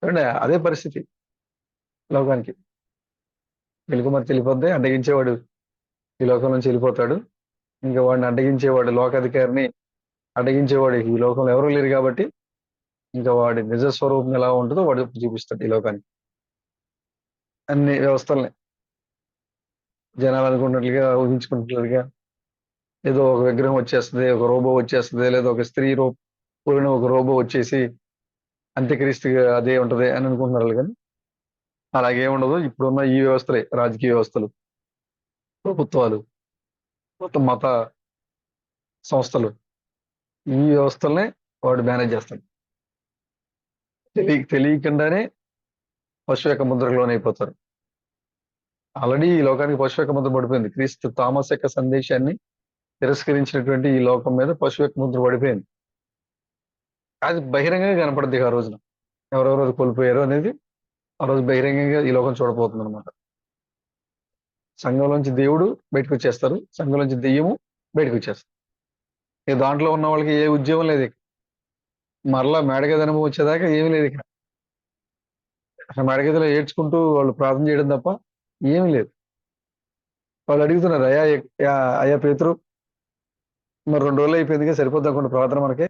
Speaker 1: చూడండి, అదే పరిస్థితి లోకానికి. వెలుగుమర్తి వెళ్ళిపోద్ది, అడ్డగించేవాడు ఈ లోకం నుంచి వెళ్ళిపోతాడు. ఇంకా వాడిని అడ్డగించేవాడు, లోకాధికారిని అడ్డగించేవాడు ఈ లోకంలో ఎవరు లేరు కాబట్టి ఇంకా వాడి నిజ స్వరూపం ఎలా ఉంటుందో వాడు చూపిస్తాడు ఈ లోకానికి. అన్ని వ్యవస్థల్ని జనాలు అనుకున్నట్లుగా ఊహించుకున్నట్లుగా ఏదో ఒక విగ్రహం వచ్చేస్తుంది, ఒక రోబో వచ్చేస్తుంది, లేదా ఒక స్త్రీ పోలిన ఒక రోబో వచ్చేసి అంత్యక్రీస్తుగా అదే ఉంటది అని అనుకుంటున్నారు. కానీ అలాగే ఉండదు. ఇప్పుడున్న ఈ వ్యవస్థలే, రాజకీయ వ్యవస్థలు, ప్రభుత్వాలు, మొత్తం మత సంస్థలు, ఈ వ్యవస్థలనే వాడు మేనేజ్ చేస్తాడు. తెలియకుండానే పశు యొక్క ముద్రకు లోనైపోతారు. ఆల్రెడీ ఈ లోకానికి పశు యొక్క ముద్ర పడిపోయింది. క్రీస్తు తామస్ యొక్క సందేశాన్ని తిరస్కరించినటువంటి ఈ లోకం మీద పశు యొక్క ముద్ర పడిపోయింది. అది బహిరంగంగా కనపడుద్ది ఆ రోజున. ఎవరెవరు కోల్పోయారు అనేది ఆ రోజు బహిరంగంగా ఈ లోకం చూడబోతుంది అనమాట. సంఘంలోంచి దేవుడు బయటకు వచ్చేస్తారు, సంఘంలోంచి దెయ్యము బయటకు వచ్చేస్తారు. ఇక దాంట్లో ఉన్న వాళ్ళకి ఏ ఉద్యోగం లేదు. ఇక మరలా మేడగది అనుభవం వచ్చేదాకా ఏమీ లేదు. ఇక మేడగదిలో ఏడ్చుకుంటూ వాళ్ళు ప్రార్థన చేయడం తప్ప ఏమీ లేదు. వాళ్ళు అడుగుతున్నారు, అయ్యా పేతురు, మరి 2 రోజులు అయిపోయిందిగా, సరిపోద్ది అనుకుంటే ప్రార్థన మనకి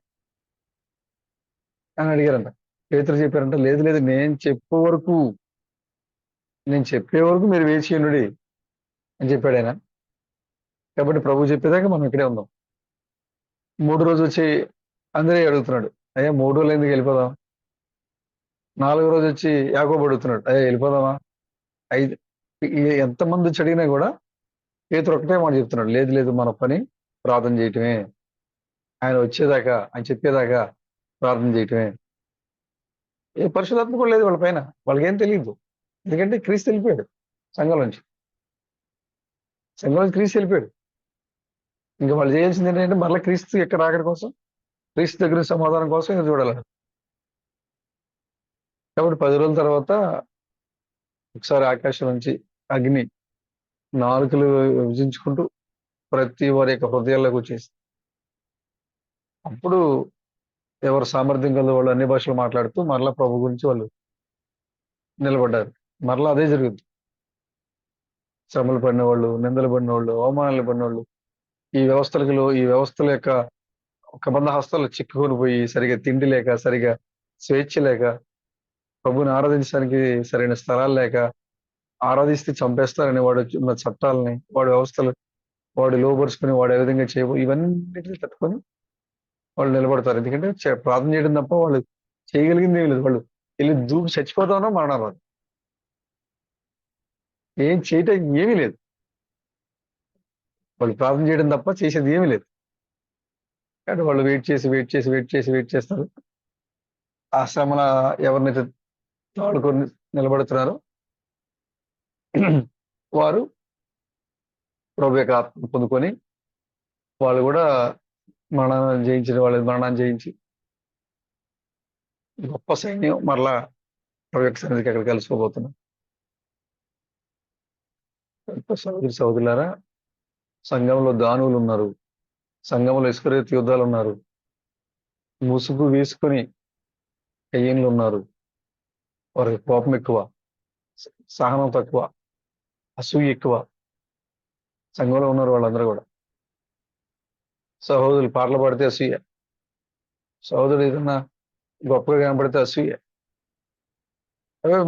Speaker 1: అని అడిగారంట. పేతురు చెప్పారంట, లేదు లేదు, నేను చెప్పే వరకు మీరు వేచి ఉండుడి అని చెప్పాడు ఆయన. కాబట్టి ప్రభు చెప్పేదాకా మనం ఇక్కడే ఉందాం. 3 రోజు వచ్చి అందరే అడుగుతున్నాడు, అయ్యా 3 రోజులు ఎందుకు వెళ్ళిపోదాం. 4 రోజు వచ్చి యాకోబు అడుగుతున్నాడు, అయ్యా వెళ్ళిపోదామా. 5 ఎంతమంది వచ్చి అడిగినా కూడా పేతురు ఒకటే మాట చెప్తున్నాడు, లేదు లేదు, మన పని ప్రార్థన చేయటమే, ఆయన వచ్చేదాకా, ఆయన చెప్పేదాకా ప్రార్థన చేయటమే. ఏ పరిశుధాత్మ కూడా లేదు వాళ్ళ పైన, వాళ్ళకేం తెలియదు. ఎందుకంటే క్రీస్తు వెళ్ళిపోయాడు సంఘంలోంచి క్రీస్తు వెళ్ళిపోయాడు. ఇంకా వాళ్ళు చేయాల్సింది ఏంటంటే మళ్ళీ క్రీస్తు ఎక్కడ రాకడ కోసం, క్రీస్తు దగ్గర సమాధానం కోసం ఇంకా చూడాలి. కాబట్టి 10 రోజుల తర్వాత ఒకసారి ఆకాశం నుంచి అగ్ని నాలుకలు విభజించుకుంటూ ప్రతి వారి యొక్క హృదయాల్లోకి వచ్చేసి, అప్పుడు ఎవరు సామర్థ్యం కల వాళ్ళు అన్ని భాషలు మాట్లాడుతూ మరలా ప్రభు గురించి వాళ్ళు నిలబడ్డారు. మరలా అదే జరుగుతుంది. శ్రమలు పడిన వాళ్ళు, నిందలు పడిన వాళ్ళు, అవమానాలు పడిన వాళ్ళు, ఈ వ్యవస్థల యొక్క ఒక బంధ హస్తాలు చిక్కుకొని పోయి సరిగా తిండి లేక, సరిగా స్వేచ్ఛ లేక, ప్రభుని ఆరాధించడానికి సరైన స్థలాలు లేక, ఆరాధిస్తే చంపేస్తారని వాడు ఉన్న చట్టాలని, వాడి వ్యవస్థలు వాడు లోబరుచుకుని వాడు ఏ విధంగా ఇవన్నిటిని తట్టుకొని వాళ్ళు నిలబడతారు. ఎందుకంటే ప్రార్థన చేయడం తప్ప వాళ్ళు చేయగలిగింది ఏమి లేదు. వాళ్ళు వెళ్ళి దూకి చచ్చిపోతామన్నా మరణాలు రాదు. ఏం చేయటం ఏమీ లేదు. వాళ్ళు ప్రార్థన చేయడం తప్ప చేసేది ఏమీ లేదు. కానీ వాళ్ళు వెయిట్ చేస్తారు. ఆ శ్రమల ఎవరినైతే తాడుకొని నిలబడుతున్నారో వారు ప్రభు యొక్క ఆత్మ పొందుకొని వాళ్ళు కూడా మరణాన్ని జయించి గొప్ప సైన్యం మరలా ప్రభు యొక్క సన్నిధికి అక్కడ కలిసిపోబోతున్నారు. సహోదరులారా, సంఘంలో దానువులు ఉన్నారు, సంఘంలో ఇస్కరియోతు యోద్ధాలు ఉన్నారు, ముసుగు వేసుకొని కయ్యన్లు ఉన్నారు. వారికి కోపం ఎక్కువ, సహనం తక్కువ, అసూయ ఎక్కువ. సంఘంలో ఉన్నారు వాళ్ళందరూ కూడా. సహోదరులు పాటలు పాడితే అసూయ, సహోదరుడు ఏదన్నా గొప్పగా కనపడితే అసూయ.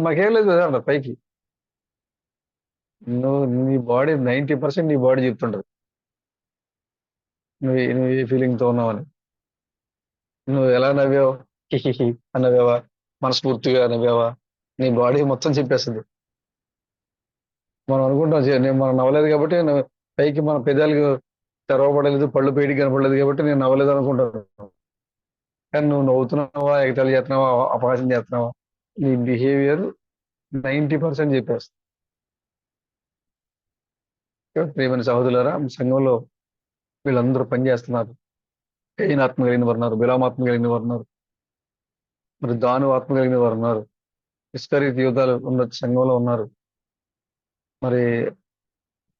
Speaker 1: మాకేం లేదు కదా అంటారు పైకి. నీ బాడీ 90% నీ బాడీ చెప్తుంటది నువ్వు ఏ ఫీలింగ్తో ఉన్నావని. నువ్వు ఎలా నవ్వావు, హిహిహి అని నవ్వావా, మనస్ఫూర్తిగా నవ్వావా, నీ బాడీ మొత్తం చెప్పేస్తుంది. మనం అనుకుంటాం మనం నవ్వలేదు కాబట్టి పైకి మన పెదాలకు తెరవబడలేదు, పళ్ళు పేడికి కనపడలేదు కాబట్టి నేను నవ్వలేదు అనుకుంటాను. కానీ నువ్వు నవ్వుతున్నావా, ఎగతాళి చేస్తున్నావా, అపహాసం చేస్తున్నావా, నీ బిహేవియర్ 90% చెప్పేస్తుంది. ప్రియమైన సహోదరులారా, సంఘంలో వీళ్ళందరూ పనిచేస్తున్నారు. కయీను ఆత్మ కలిగిన వారు ఉన్నారు, బిలామాత్మ కలిగిన వారు ఉన్నారు, మరి దాను ఆత్మ కలిగిన వారు ఉన్నారు, ఇస్కరియోతు యోద్ధాలు ఉన్న సంఘంలో ఉన్నారు. మరి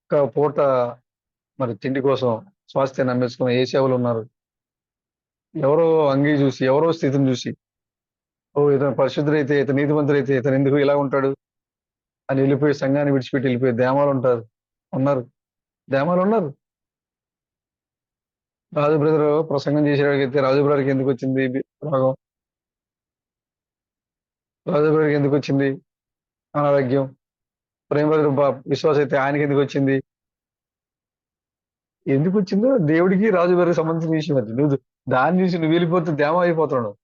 Speaker 1: ఒక్క పూట మరి తిండి కోసం స్వాస్థ్యాన్ని అమ్మేసుకున్న ఏ సేవలు ఉన్నారు. ఎవరో అంగీ చూసి, ఎవరో స్థితిని చూసి, ఇతను పరిశుద్ధుడైతే, ఇతను నీతిమంతుడైతే ఇతను ఎందుకు ఇలా ఉంటాడు అని వెళ్ళిపోయి సంఘాన్ని విడిచిపెట్టి వెళ్ళిపోయి దేమాలు ఉన్నారు. రాజు బ్రదర్ ప్రసంగం చేసేవాడికైతే రాజు బ్రదర్కి ఎందుకు వచ్చింది రోగం, రాజు బ్రదర్కి ఎందుకు వచ్చింది అనారోగ్యం, ప్రేమ బ్రదర్ విశ్వాస అయితే ఆయనకి ఎందుకు వచ్చింది దేవుడికి రాజు బ్రదర్కి సంబంధించిన విషయం అది. నువ్వు దాన్ని చూసి నువ్వు వెళ్ళిపోతే దేమ అయిపోతున్నావు.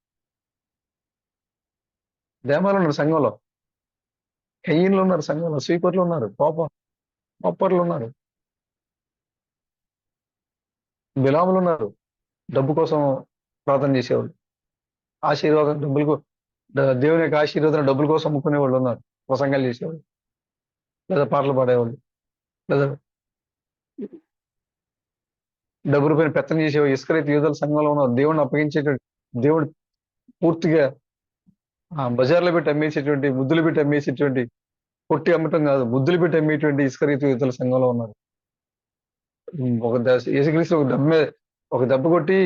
Speaker 1: దేమాలు ఉన్నారు సంఘంలో, కయ్యన్లు ఉన్నారు సంఘంలో, స్వీపర్లు ఉన్నారు, పాపర్లు ఉన్నారు, బిలాములు ఉన్నారు. డబ్బు కోసం ప్రార్థన చేసేవాళ్ళు, ఆశీర్వాదం దేవుని యొక్క ఆశీర్వాదం డబ్బుల కోసం అమ్ముకునే వాళ్ళు ఉన్నారు. ప్రసంగాలు చేసేవాళ్ళు, లేదా పాటలు పాడేవాళ్ళు, లేదా డబ్బుల పైన పెత్తనం చేసేవాళ్ళు. ఇస్కరియోతు యోధాల సంఘంలో ఉన్నారు. దేవుడిని అప్పగించేటువంటి, దేవుడు పూర్తిగా బజార్లో పెట్టి అమ్మేసేటువంటి, ముద్దులు పెట్టి అమ్మేసేటువంటి, కొట్టి అమ్మటం కాదు, ముద్దులు పెట్టి అమ్మేటువంటి ఇస్కరియోతు యోధాల సంఘంలో ఉన్నారు. యేసుక్రీస్తు ఒక దెబ్బ కొట్టి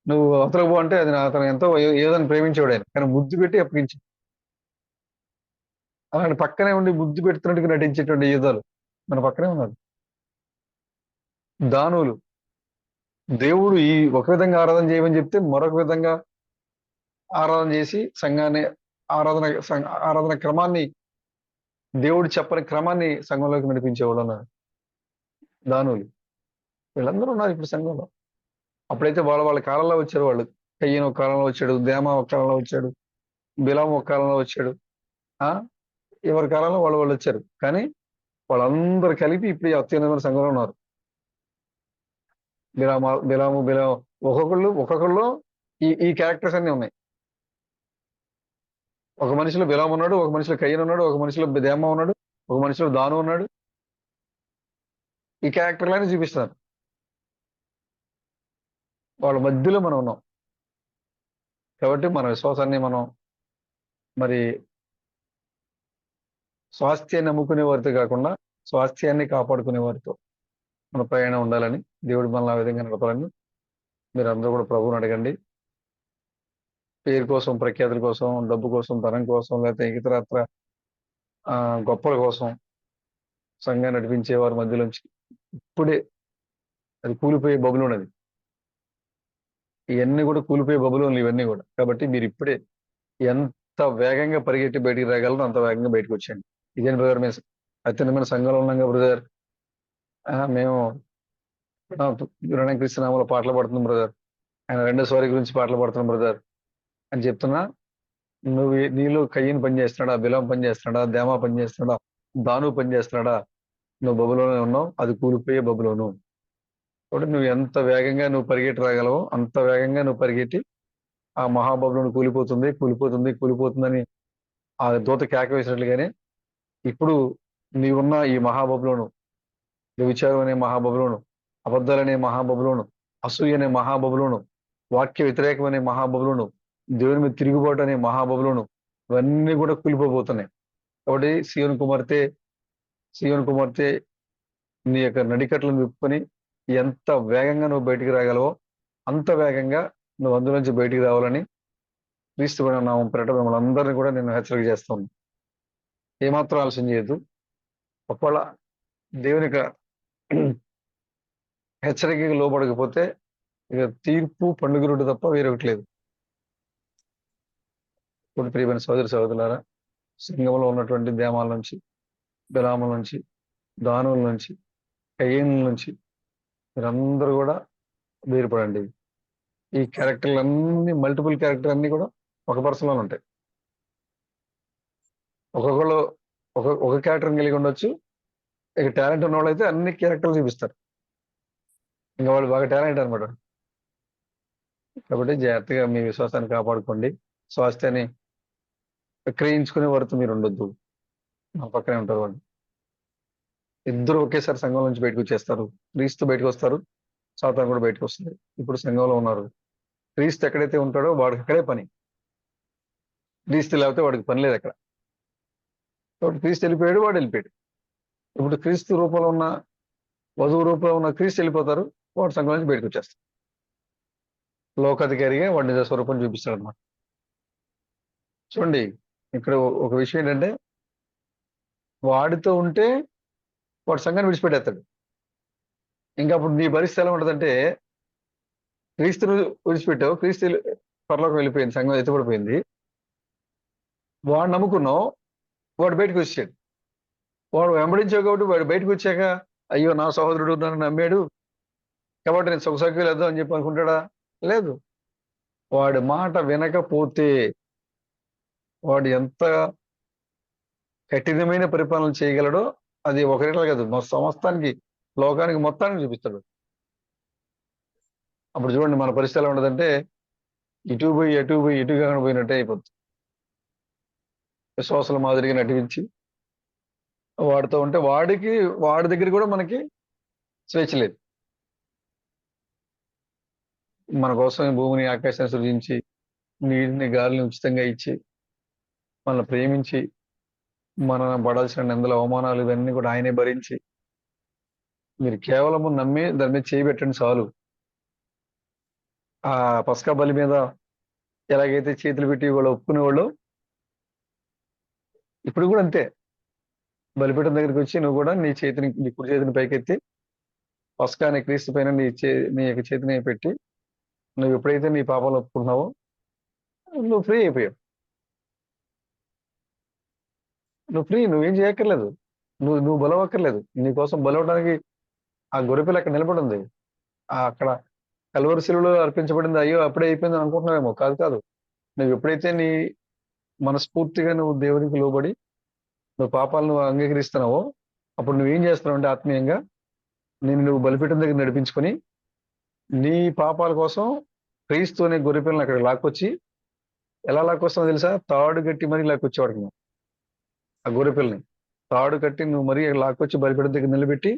Speaker 1: నువ్వు అవతలకు పో అంటే అది అతను ఎంతో ఏదని ప్రేమించేవాడు ఆయన, కానీ ముద్దు పెట్టి అప్పగించి, అలాంటి పక్కనే ఉండి ముద్దు పెడుతున్నట్టుగా నటించేటువంటి యుద్ధాలు మన పక్కనే ఉన్నారు. దానువులు దేవుడు ఒక విధంగా ఆరాధన చేయమని చెప్తే మరొక విధంగా ఆరాధన చేసి సంఘాన్ని ఆరాధన క్రమాన్ని, దేవుడు చెప్పని క్రమాన్ని సంఘంలోకి నడిపించేవాళ్ళు ఉన్నారు. దానువులు వీళ్ళందరూ ఉన్నారు ఇప్పుడు సంఘంలో. అప్పుడైతే వాళ్ళ కాలంలో వచ్చారు. వాళ్ళు కయ్యను ఒక కాలంలో వచ్చాడు, దేమ ఒక కాలంలో వచ్చాడు, బిలాము ఒక కాలంలో వచ్చాడు. ఎవరి కాలంలో వాళ్ళు వచ్చారు. కానీ వాళ్ళందరూ కలిపి ఇప్పుడు అత్యున్నతమైన సంఘంలో ఉన్నారు. బిలాము ఒక్కొక్కళ్ళు ఈ క్యారెక్టర్స్ అన్ని ఉన్నాయి. ఒక మనిషిలో బిలాము ఉన్నాడు, ఒక మనిషిలో కయ్యను ఉన్నాడు, ఒక మనిషిలో దేమ ఉన్నాడు, ఒక మనిషిలో దాను ఉన్నాడు. ఈ క్యారెక్టర్లన్నీ చూపిస్తున్నారు. వాళ్ళ మధ్యలో మనం ఉన్నాం. కాబట్టి మన విశ్వాసాన్ని మనం మరి స్వాస్థ్యాన్ని నమ్ముకునే వారితో కాకుండా స్వాస్థ్యాన్ని కాపాడుకునే వారితో మన ప్రయాణం ఉండాలని దేవుడు మనల్ని ఆ విధంగా నడపాలని మీరు అందరూ కూడా ప్రభువుని అడగండి. పేరు కోసం, ప్రఖ్యాతుల కోసం, డబ్బు కోసం, ధనం కోసం, లేకపోతే ఇతరత్ర గొప్పల కోసం సంఘాన్ని నడిపించే వారి మధ్యలోంచి ఇప్పుడే అది కూలిపోయే బబులు ఉన్నది. ఇవన్నీ కూడా కూలిపోయే బబులోన్లు ఇవన్నీ కూడా. కాబట్టి మీరు ఇప్పుడే ఎంత వేగంగా పరిగెట్టి బయటికి రాగలరో అంత వేగంగా బయటకు వచ్చేయండి. ఇదేంటి బ్రదర్, మేము అత్యున్నతమైన సంఘంలో ఉన్నాం కదా బ్రదర్, మేము క్రీస్తు నామములో పాటలు పాడుతున్నాం బ్రదర్, ఆయన రెండో సారి గురించి పాటలు పాడుతున్నాం బ్రదర్ అని చెప్తున్నా, నువ్వు నీలో కయ్యను పని చేస్తున్నాడా, బిలాం పని చేస్తున్నాడా, దేమా పని చేస్తున్నాడా, దాను పని చేస్తున్నాడా, నువ్వు బబులోనే ఉన్నావు, అది కూలిపోయే బబులోను. కాబట్టి నువ్వు ఎంత వేగంగా నువ్వు పరిగెట్టి రాగలవో అంత వేగంగా నువ్వు పరిగెట్టి ఆ మహాబబులోను కూలిపోతుంది కూలిపోతుంది కూలిపోతుందని ఆ దూత కేక వేసినట్లుగానే ఇప్పుడు నీవున్న ఈ మహాబబులోను, వ్యభిచారం అనే మహాబబులోను, అబద్ధాలనే మహాబబులోను, అసూయ అనే మహాబబులోను, వాక్య వ్యతిరేకం అనే మహాబబులోను, దేవుని మీద తిరుగుబాటు అనే మహాబబులోను, ఇవన్నీ కూడా కూలిపోబోతున్నాయి. కాబట్టి సియోను కుమార్తె నీ యొక్క నడికట్లను విప్పుకొని ఎంత వేగంగా నువ్వు బయటికి రాగలవో అంత వేగంగా నువ్వు అందులోంచి బయటికి రావాలని క్రీస్తు నామం పేరట మిమ్మల్ని అందరినీ కూడా నేను హెచ్చరిక చేస్తాను. ఏమాత్రం ఆలస్యం చేయొద్దు. ఒకవేళ దేవుని యొక్క హెచ్చరికకి లోబడకపోతే ఇక తీర్పు పండుగ తప్ప వేరొకటి లేదు. ఇప్పుడు ప్రియమైన సహోదరులారా, సంఘంలో ఉన్నటువంటి దేమాల నుంచి, బిలాముల నుంచి, దానుల నుంచి, కయ్యేనుల నుంచి మీరందరూ కూడా వేరుపడండి. ఈ క్యారెక్టర్లు అన్ని, మల్టిపుల్ క్యారెక్టర్ అన్ని కూడా ఒక పర్సన్లో ఉంటాయి. ఒక్కొక్కళ్ళు ఒక క్యారెక్టర్ కలిగి ఉండొచ్చు. ఇక టాలెంట్ ఉన్న వాళ్ళు అయితే అన్ని క్యారెక్టర్లు చూపిస్తారు. ఇంకా వాళ్ళు బాగా టాలెంట్ అనమాట. కాబట్టి జాగ్రత్తగా మీ విశ్వాసాన్ని కాపాడుకోండి. స్వాస్థ్యాన్ని విక్రయించుకునే వరకు మీరు ఉండొద్దు. నా పక్కనే ఉంటారు వాళ్ళు. ఇద్దరు ఒకేసారి సంఘం నుంచి బయటకు వచ్చేస్తారు. క్రీస్తు బయటకు వస్తారు, సాతాను కూడా బయటకు వస్తుంది. ఇప్పుడు సంఘంలో ఉన్నారు. క్రీస్తు ఎక్కడైతే ఉంటాడో వాడికి అక్కడే పని. క్రీస్తు లేకపోతే వాడికి పని లేదు అక్కడ. కాబట్టి క్రీస్తు వెళ్ళిపోయాడు, వాడు వెళ్ళిపోయాడు. ఇప్పుడు క్రీస్తు రూపంలో ఉన్న, వధువు రూపంలో ఉన్న క్రీస్తు వెళ్ళిపోతారు, వాడు సంఘం నుంచి బయటకు వచ్చేస్తారు. లోకాధికారిగా వాడి నిజ స్వరూపం చూపిస్తాడు అనమాట. చూడండి, ఇక్కడ ఒక విషయం ఏంటంటే, వాడితో ఉంటే వాడు సంఘాన్ని విడిచిపెట్టేస్తాడు. ఇంకా అప్పుడు నీ పరిస్థితి ఎలా ఉంటుందంటే, క్రీస్తును విడిచిపెట్టావు, క్రీస్తు పరలోకం వెళ్ళిపోయింది, సంఘం ఎత్తుపడిపోయింది, వాడు నమ్ముకున్నావు, వాడు బయటకు వచ్చాడు. వాడు వెంబడించావు కాబట్టి వాడు బయటకు వచ్చాక అయ్యో నా సహోదరుడు నన్ను నమ్మాడు కాబట్టి నేను సొగసగ్గులు వేద్దాం అని చెప్పి అనుకుంటాడా? లేదు. వాడి మాట వినకపోతే వాడు ఎంత కఠినమైన పరిపాలన చేయగలడో అది ఒకరిలో కాదు, సమస్తానికి, లోకానికి మొత్తానికి చూపిస్తాడు. అప్పుడు చూడండి మన పరిస్థితి ఎలా ఉండదంటే, ఇటు పోయి ఇటు కాకుండా పోయినట్టే అయిపోతుంది. విశ్వాసాల మాదిరిగా నటించి వాడితో ఉంటే వాడి దగ్గర కూడా మనకి స్వేచ్ఛ లేదు. మన కోసం ఈ భూమిని, ఆకాశాన్ని సృజించి, నీటిని, గాలిని ఉచితంగా ఇచ్చి, మనల్ని ప్రేమించి, మన పడాల్సిన నిందల, అవమానాలు ఇవన్నీ కూడా ఆయనే భరించి, మీరు కేవలము నమ్మి దాని మీద చేయబెట్టండి చాలు. ఆ పస్కా బలి మీద ఎలాగైతే చేతులు పెట్టి వాళ్ళు ఒప్పుకునేవాళ్ళు, ఇప్పుడు కూడా అంతే. బలిపీఠం దగ్గరికి వచ్చి నువ్వు కూడా నీ కుడి చేతిని పైకెత్తి పస్కా అనే క్రీస్తు పైన నీ యొక్క చేతిని పెట్టి నువ్వు ఎప్పుడైతే నీ పాపాలు ఒప్పుకుంటున్నావో నువ్వు ఫ్రీ అయిపోయావు. నువ్వేం చేయక్కర్లేదు, నువ్వు బలవక్కర్లేదు. నీకోసం బలవడానికి ఆ గొర్రెపిల్ల అక్కడ నిలబడి ఉంది. అక్కడ కల్వరి శిలువలో అర్పించబడింది. అయ్యో అప్పుడే అయిపోయింది అనుకుంటున్నావేమో. కాదు. నువ్వు ఎప్పుడైతే నీ మనస్ఫూర్తిగా నువ్వు దేవునికి లోబడి నువ్వు పాపాలను అంగీకరిస్తున్నావో అప్పుడు నువ్వేం చేస్తున్నావు అంటే, ఆత్మీయంగా నువ్వు బలిపీఠం దగ్గర నడిపించుకొని నీ పాపాల కోసం క్రీస్తు అనే గొర్రెపిల్లని అక్కడ లాక్కొచ్చి, ఎలా లాక్కొస్తావో తెలుసా? తాడు కట్టి మరీ లాక్కొచ్చేవాడికి నువ్వు. ఆ గొర్రెపిల్లని తాడు కట్టి నువ్వు మరీ లాక్కొచ్చి బలిపీఠం దగ్గర నిలబెట్టి,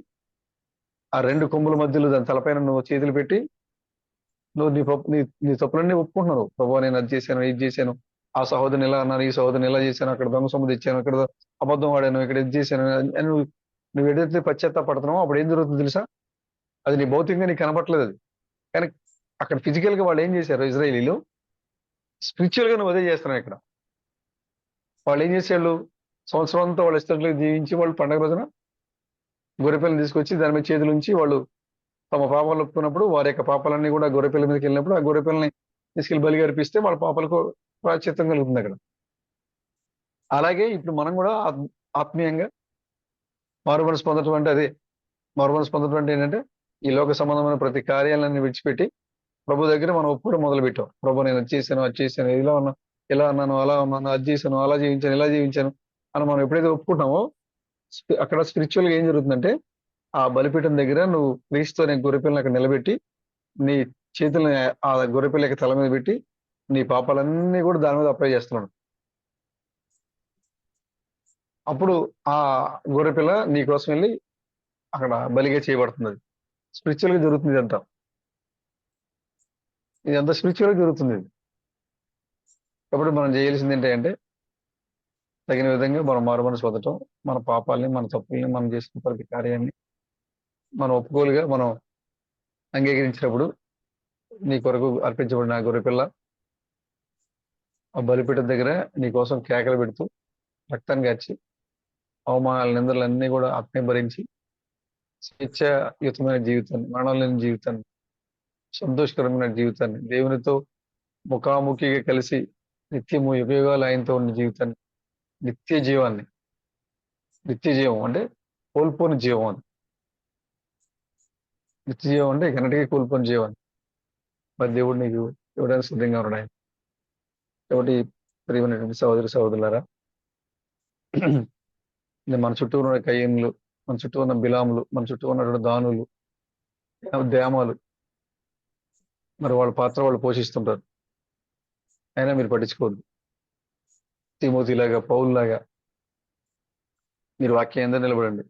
Speaker 1: ఆ రెండు కొమ్ముల మధ్యలో దాని తలపైన నువ్వు చేతులు పెట్టి నువ్వు నీ తప్పులన్నీ ఒప్పుకుంటున్నావు. ప్రభు నేను అది చేశాను, ఇది చేశాను, ఆ సహోదరుని ఇలా అన్నాను, ఈ సహోదరుని ఇలా చేశాను, అక్కడ దొంగ సొమ్ము తెచ్చాను, అక్కడ అబద్ధం వాడాను, ఇక్కడ ఇది చేశాను అని నువ్వు ఏదైతే పశ్చాత్తాపడుతున్నావో అప్పుడు ఏం జరుగుతుంది తెలుసా? అది నీ భౌతికంగా నీకు కనపట్లేదు. అది కానీ అక్కడ ఫిజికల్ గా వాళ్ళు ఏం చేశారు, ఇజ్రాయేలీలు స్పిరిచువల్ గా నువ్వు అదే చేస్తున్నావు. ఇక్కడ వాళ్ళు ఏం చేసేవాళ్ళు, సంవత్సరం అంతా వాళ్ళ ఇష్టంలో జీవించి వాళ్ళు పండగ రోజున గొర్రెపిల్లని తీసుకొచ్చి దాని మీద చేతులు ఉంచి వాళ్ళు తమ పాపాలు ఒప్పుకున్నప్పుడు వారి యొక్క పాపాలన్నీ కూడా గొర్రెపిల్ల మీదకి వెళ్ళినప్పుడు ఆ గొర్రెపిల్లని తీసుకెళ్లి బలిగా అర్పిస్తే వాళ్ళ పాపాలకు ప్రాయశ్చిత్తం కలుగుతుంది అక్కడ. అలాగే ఇప్పుడు మనం కూడా ఆత్మీయంగా మారు మనసు పొందడం అంటే అదే. మారు మనసు పొందడం అంటే ఏంటంటే ఈ లోక సంబంధమైన ప్రతి కార్యాలన్నీ విడిచిపెట్టి ప్రభు దగ్గర మనం ఒప్పుకోవడం మొదలు పెట్టాం. ప్రభు నేను వచ్చేసాను, అది చేశాను, ఇలా ఉన్నా, ఇలా అన్నాను, అలా ఉన్నాను, అది చేశాను, అలా జీవించాను, ఇలా జీవించాను అని మనం ఎప్పుడైతే ఒప్పుకుంటామో అక్కడ స్పిరిచువల్ గా ఏం జరుగుతుందంటే ఆ బలిపీఠం దగ్గర నువ్వు క్రీస్తు అనే గొర్రెపిల్లని అక్కడ నిలబెట్టి నీ చేతుల్ని ఆ గొర్రెపిల్ల యొక్క తల మీద పెట్టి నీ పాపాలన్నీ కూడా దాని మీద అప్లై చేస్తున్నాడు. అప్పుడు ఆ గొర్రెపిల్ల నీ కోసం వెళ్ళి అక్కడ బలిగా చేయబడుతుంది. స్పిరిచువల్ గా జరుగుతుంది ఇదంతా. ఇదంతా స్పిరిచువల్ గా జరుగుతుంది ఇది. కాబట్టి మనం చేయాల్సింది ఏంటంటే తగిన విధంగా మనం మారు మనసు పొందటం, మన పాపాలని, మన తప్పుల్ని, మనం చేసిన ప్రతి కార్యాన్ని మనం ఒప్పుకోలుగా మనం అంగీకరించినప్పుడు నీ కొరకు అర్పించబడిన ఆ గొర్రెపిల్ల ఆ బలిపీఠం దగ్గర నీ కోసం కేకలు పెడుతూ రక్తాన్ని గార్చి అవమానాల నిందలన్నీ కూడా ఆత్మే భరించి స్వేచ్ఛాయుతమైన జీవితాన్ని, మరణం లేని జీవితాన్ని, సంతోషకరమైన జీవితాన్ని, దేవునితో ముఖాముఖిగా కలిసి నిత్యము యుగయుగాలు ఆయనతో ఉన్న జీవితాన్ని, నిత్య జీవాన్ని, నిత్య జీవం అంటే కోల్పోని జీవం అని. నిత్య జీవం అంటే ఎన్నటికీ కోల్పోని జీవాన్ని మరి దేవుడు నీకు ఇవ్వడానికి సిద్ధంగా ఉన్నాడు ఆయన. కాబట్టి ప్రియమైనటువంటి సహోదరి సహోదరులారా, మన చుట్టూ ఉన్న కయ్యన్లు, మన చుట్టూ ఉన్న బిలాములు, మన చుట్టూ ఉన్నటువంటి దానులు, దేమాలు, మరి వాళ్ళ పాత్ర వాళ్ళు పోషిస్తుంటారు. అయినా మీరు పట్టించుకోవద్దు. తిమోతిలాగా, పౌలులాగా మీరు వాక్యం ఎందరూ నిలబడండి.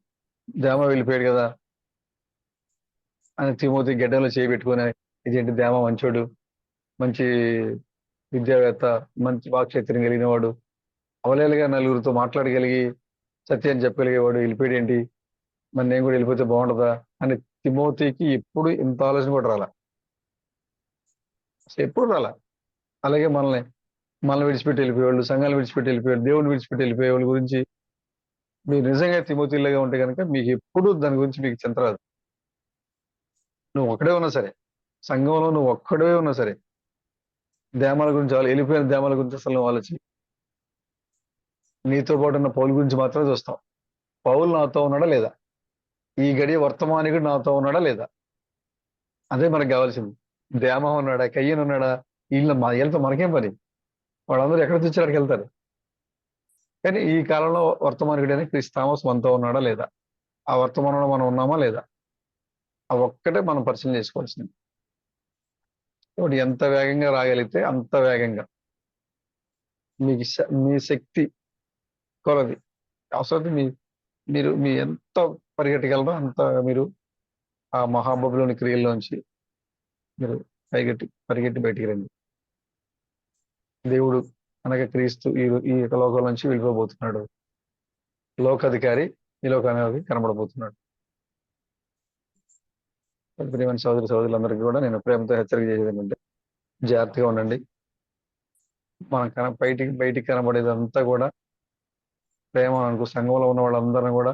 Speaker 1: దేమ వెళ్ళిపోయాడు కదా అని తిమోతి గడ్డంలో చేయబెట్టుకుని ఇదేంటి దేమ మంచోడు, మంచి విద్యావేత్త, మంచి వాక్చాతుర్యం కలిగిన వాడు, అవలేలుగా నలుగురితో మాట్లాడగలిగి సత్యాన్ని చెప్పగలిగేవాడు వెళ్ళిపోయాడు ఏంటి, మరి నేను కూడా వెళ్ళిపోతే బాగుంటుందా అని తిమోతికి ఎప్పుడు ఇంత ఆలోచన కూడా రాలా. అసలు ఎప్పుడు రాలా. అలాగే మనల్ని విడిచిపెట్టి వెళ్ళిపోయేవాళ్ళు, సంఘాలు విడిచిపెట్టి వెళ్ళిపోయాడు, దేవుని విడిచిపెట్టి వెళ్ళిపోయే వాళ్ళ గురించి మీరు నిజంగా తిమోతిలాగా ఉంటే కనుక మీకు ఎప్పుడు దాని గురించి మీకు చింత రాదు. నువ్వు ఒక్కడే ఉన్నా సరే, సంఘంలో నువ్వు ఒక్కడే ఉన్నా సరే, దేమాల గురించి వెళ్ళిపోయిన దేమాల గురించి అసలు నువ్వు ఆలోచి. నీతో పాటు ఉన్న పౌలు గురించి మాత్రమే చూస్తాం. పౌలు నాతో ఉన్నాడా లేదా, ఈ గడియ వర్తమానికుడు నాతో ఉన్నాడా లేదా, అదే మనకు కావాల్సింది. దేమ ఉన్నాడా, కయ్యన్ ఉన్నాడా, వీళ్ళతో మనకేం పని, వాళ్ళందరూ ఎక్కడ తెచ్చాడికి వెళ్తారు. కానీ ఈ కాలంలో వర్తమానికుడైన క్రీస్తు థామస్ మనతో ఉన్నాడా లేదా, ఆ వర్తమానంలో మనం ఉన్నామా లేదా, ఆ ఒక్కటే మనం పరిశీలన చేసుకోవాల్సింది. కాబట్టి ఎంత వేగంగా రాగలిగితే అంత వేగంగా మీకు మీ శక్తి కొలది అవసరం మీరు ఎంత పరిగెట్టగలరో అంత మీరు ఆ మహాబబులోని క్రియల్లోంచి మీరు పరిగెట్టి బయటికి రండి. దేవుడు అనగా క్రీస్తు ఈ యొక్క లోకం నుంచి వెళ్ళిపోబోతున్నాడు. లోకాధికారి ఈ లోకానికి కనబడబోతున్నాడు. ప్రియమైన సహోదరులందరికీ కూడా నేను ప్రేమతో హెచ్చరిక చేసేది ఏంటంటే జాగ్రత్తగా ఉండండి. మనం బయటికి కనబడేదంతా కూడా ప్రేమ అనుకో. సంఘంలో ఉన్న వాళ్ళందరినీ కూడా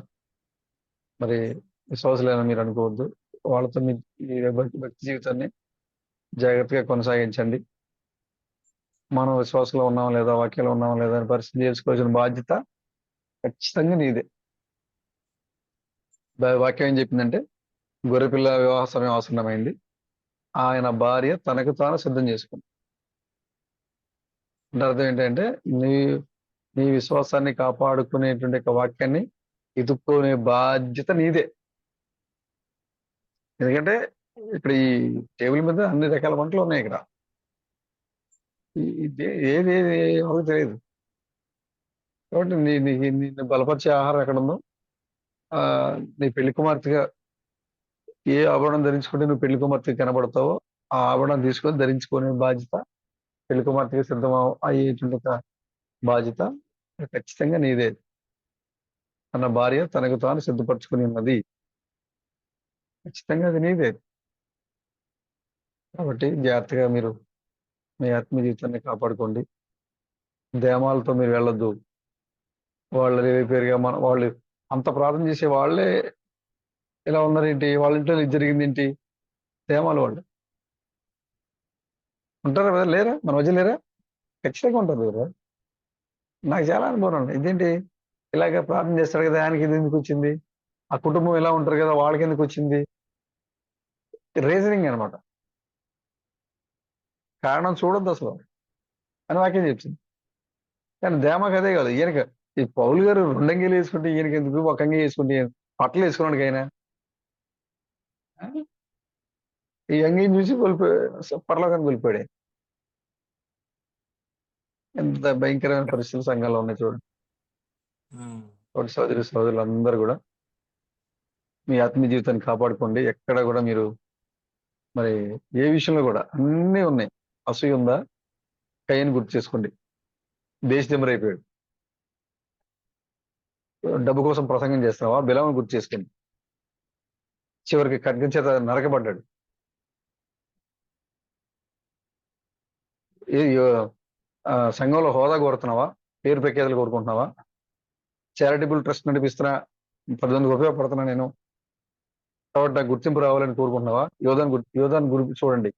Speaker 1: మరి విశ్వాసులైన మీరు అనుకోవద్దు. వాళ్ళతో మీ భక్తి జీవితాన్ని జాగ్రత్తగా కొనసాగించండి. మనం విశ్వాసంలో ఉన్నామా లేదా, వాక్యంలో ఉన్నామా లేదా అని పరిస్థితి చేసుకోవాల్సిన బాధ్యత ఖచ్చితంగా నీదే. వాక్యం ఏం చెప్పిందంటే గొర్రెపిల్ల వివాహ సమయం ఆసన్నమైంది, ఆయన భార్య తనకు తాను సిద్ధం చేసుకుంది. అంటే అర్థం ఏంటంటే నీ విశ్వాసాన్ని కాపాడుకునేటువంటి ఒక వాక్యాన్ని ఎదుర్కొనే బాధ్యత నీదే. ఎందుకంటే ఇక్కడ ఈ టేబుల్ మీద అన్ని రకాల వంటలు ఉన్నాయి. ఇక్కడ ఏది ఎవరికి తెలియదు. కాబట్టి నిన్ను బలపరిచే ఆహారం ఎక్కడ ఉందో, నీ పెళ్లి కుమార్తెగా ఏ ఆభరణం ధరించుకుంటే నువ్వు పెళ్లి కుమార్తెగా కనబడతావో ఆ ఆభరణం తీసుకొని ధరించుకునే బాధ్యత, పెళ్లి కుమార్తెగా సిద్ధం అయ్యేటువంటి బాధ్యత ఖచ్చితంగా నీదే. తన భార్య తనకు తాను సిద్ధపరచుకుని ఉన్నది, ఖచ్చితంగా అది నీదే. కాబట్టి జాగ్రత్తగా మీరు మీ ఆత్మీయ జీవితాన్ని కాపాడుకోండి. దేమాలతో మీరు వెళ్ళొద్దు. వాళ్ళు రేపేరుగా వాళ్ళు అంత ప్రార్థన చేసే వాళ్ళే ఇలా ఉన్నారేంటి, వాళ్ళ ఇంట్లో ఇది జరిగింది ఏంటి, దేమాల వాళ్ళు ఉంటారా బ్రదర్? లేరా మన మధ్య లేరా? ఖచ్చితంగా ఉంటారు బ్రదర్. నాకు చాలా అనుభవం ఉంది. ఇదేంటి ఇలాగ ప్రార్థన చేస్తాడు కదా, ఆయనకి ఇది ఎందుకు వచ్చింది? ఆ కుటుంబం ఇలా ఉంటారు కదా, వాళ్ళకి ఎందుకు వచ్చింది? రీజనింగ్ అనమాట. కారణం చూడొద్దు అసలు అని వాక్యం చెప్తుంది. కానీ దేమాకి అదే కాదు. ఈయనకి ఈ పౌలు గారు రెండంగీలు వేసుకుంటే ఈయనకి ఎందుకు, ఒక అంగి వేసుకుంటే బట్టలు వేసుకున్నాడు ఆయన. ఈ అంగిని చూసి పరలోకానికి వెళ్ళిపోయాడు ఆయన. ఎంత భయంకరమైన పరిస్థితులు సంఘాల్లో ఉన్నాయి చూడండి. కాబట్టి సోదరులు అందరూ కూడా మీ ఆత్మీయ జీవితాన్ని కాపాడుకోండి. ఎక్కడ కూడా మీరు మరి ఏ విషయంలో కూడా అన్నీ ఉన్నాయి. అసూయ ఉందా? కయ్యని గుర్తు చేసుకోండి. దేశదిమ్మరైపోయాడు. డబ్బు కోసం ప్రసంగం చేస్తున్నావా? బిలామును గుర్తు చేసుకోండి. చివరికి ఖడ్గం చేత నరకబడ్డాడు. సంఘంలో హోదా కోరుతున్నావా? పేరు ప్రఖ్యాతులు కోరుకుంటున్నావా? చారిటబుల్ ట్రస్ట్ నడిపిస్తున్నా, 10 మందికి ఉపయోగపడుతున్నా నేను, కాబట్టి నాకు గుర్తింపు రావాలని కోరుకుంటున్నావా? యోధాను గురించి చూడండి,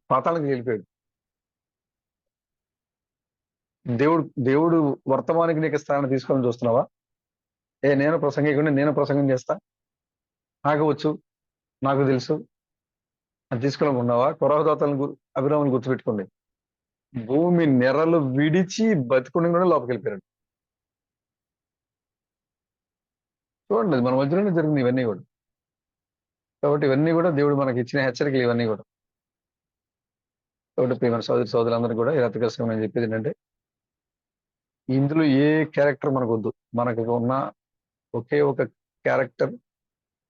Speaker 1: పాతాళానికి వెళ్ళిపోయాడు. దేవుడు వర్తమానికి నీకు స్థానం తీసుకోవాలని చూస్తున్నావా? నేను ప్రసంగికుడిని, నేను ప్రసంగం చేస్తా, నాకు వచ్చు, నాకు తెలుసు అని తీసుకోవాలనుకున్నావా? కొరహదాతలను అభిరాములు గుర్తుపెట్టుకోండి. భూమి నెరలు విడిచి బతికుండి కూడా లోపలికి వెళ్ళిపోయాడు. చూడండి, మన మధ్యలోనే జరిగింది ఇవన్నీ కూడా. కాబట్టి ఇవన్నీ కూడా దేవుడు మనకి ఇచ్చిన హెచ్చరికలు ఇవన్నీ కూడా. కాబట్టి ప్రియమైన సోదరులందరూ కూడా ఈ రతకసం నేను చెప్పేది ఏంటంటే, ఇందులో ఏ క్యారెక్టర్ మనకు వద్దు. మనకు ఉన్న ఒకే ఒక క్యారెక్టర్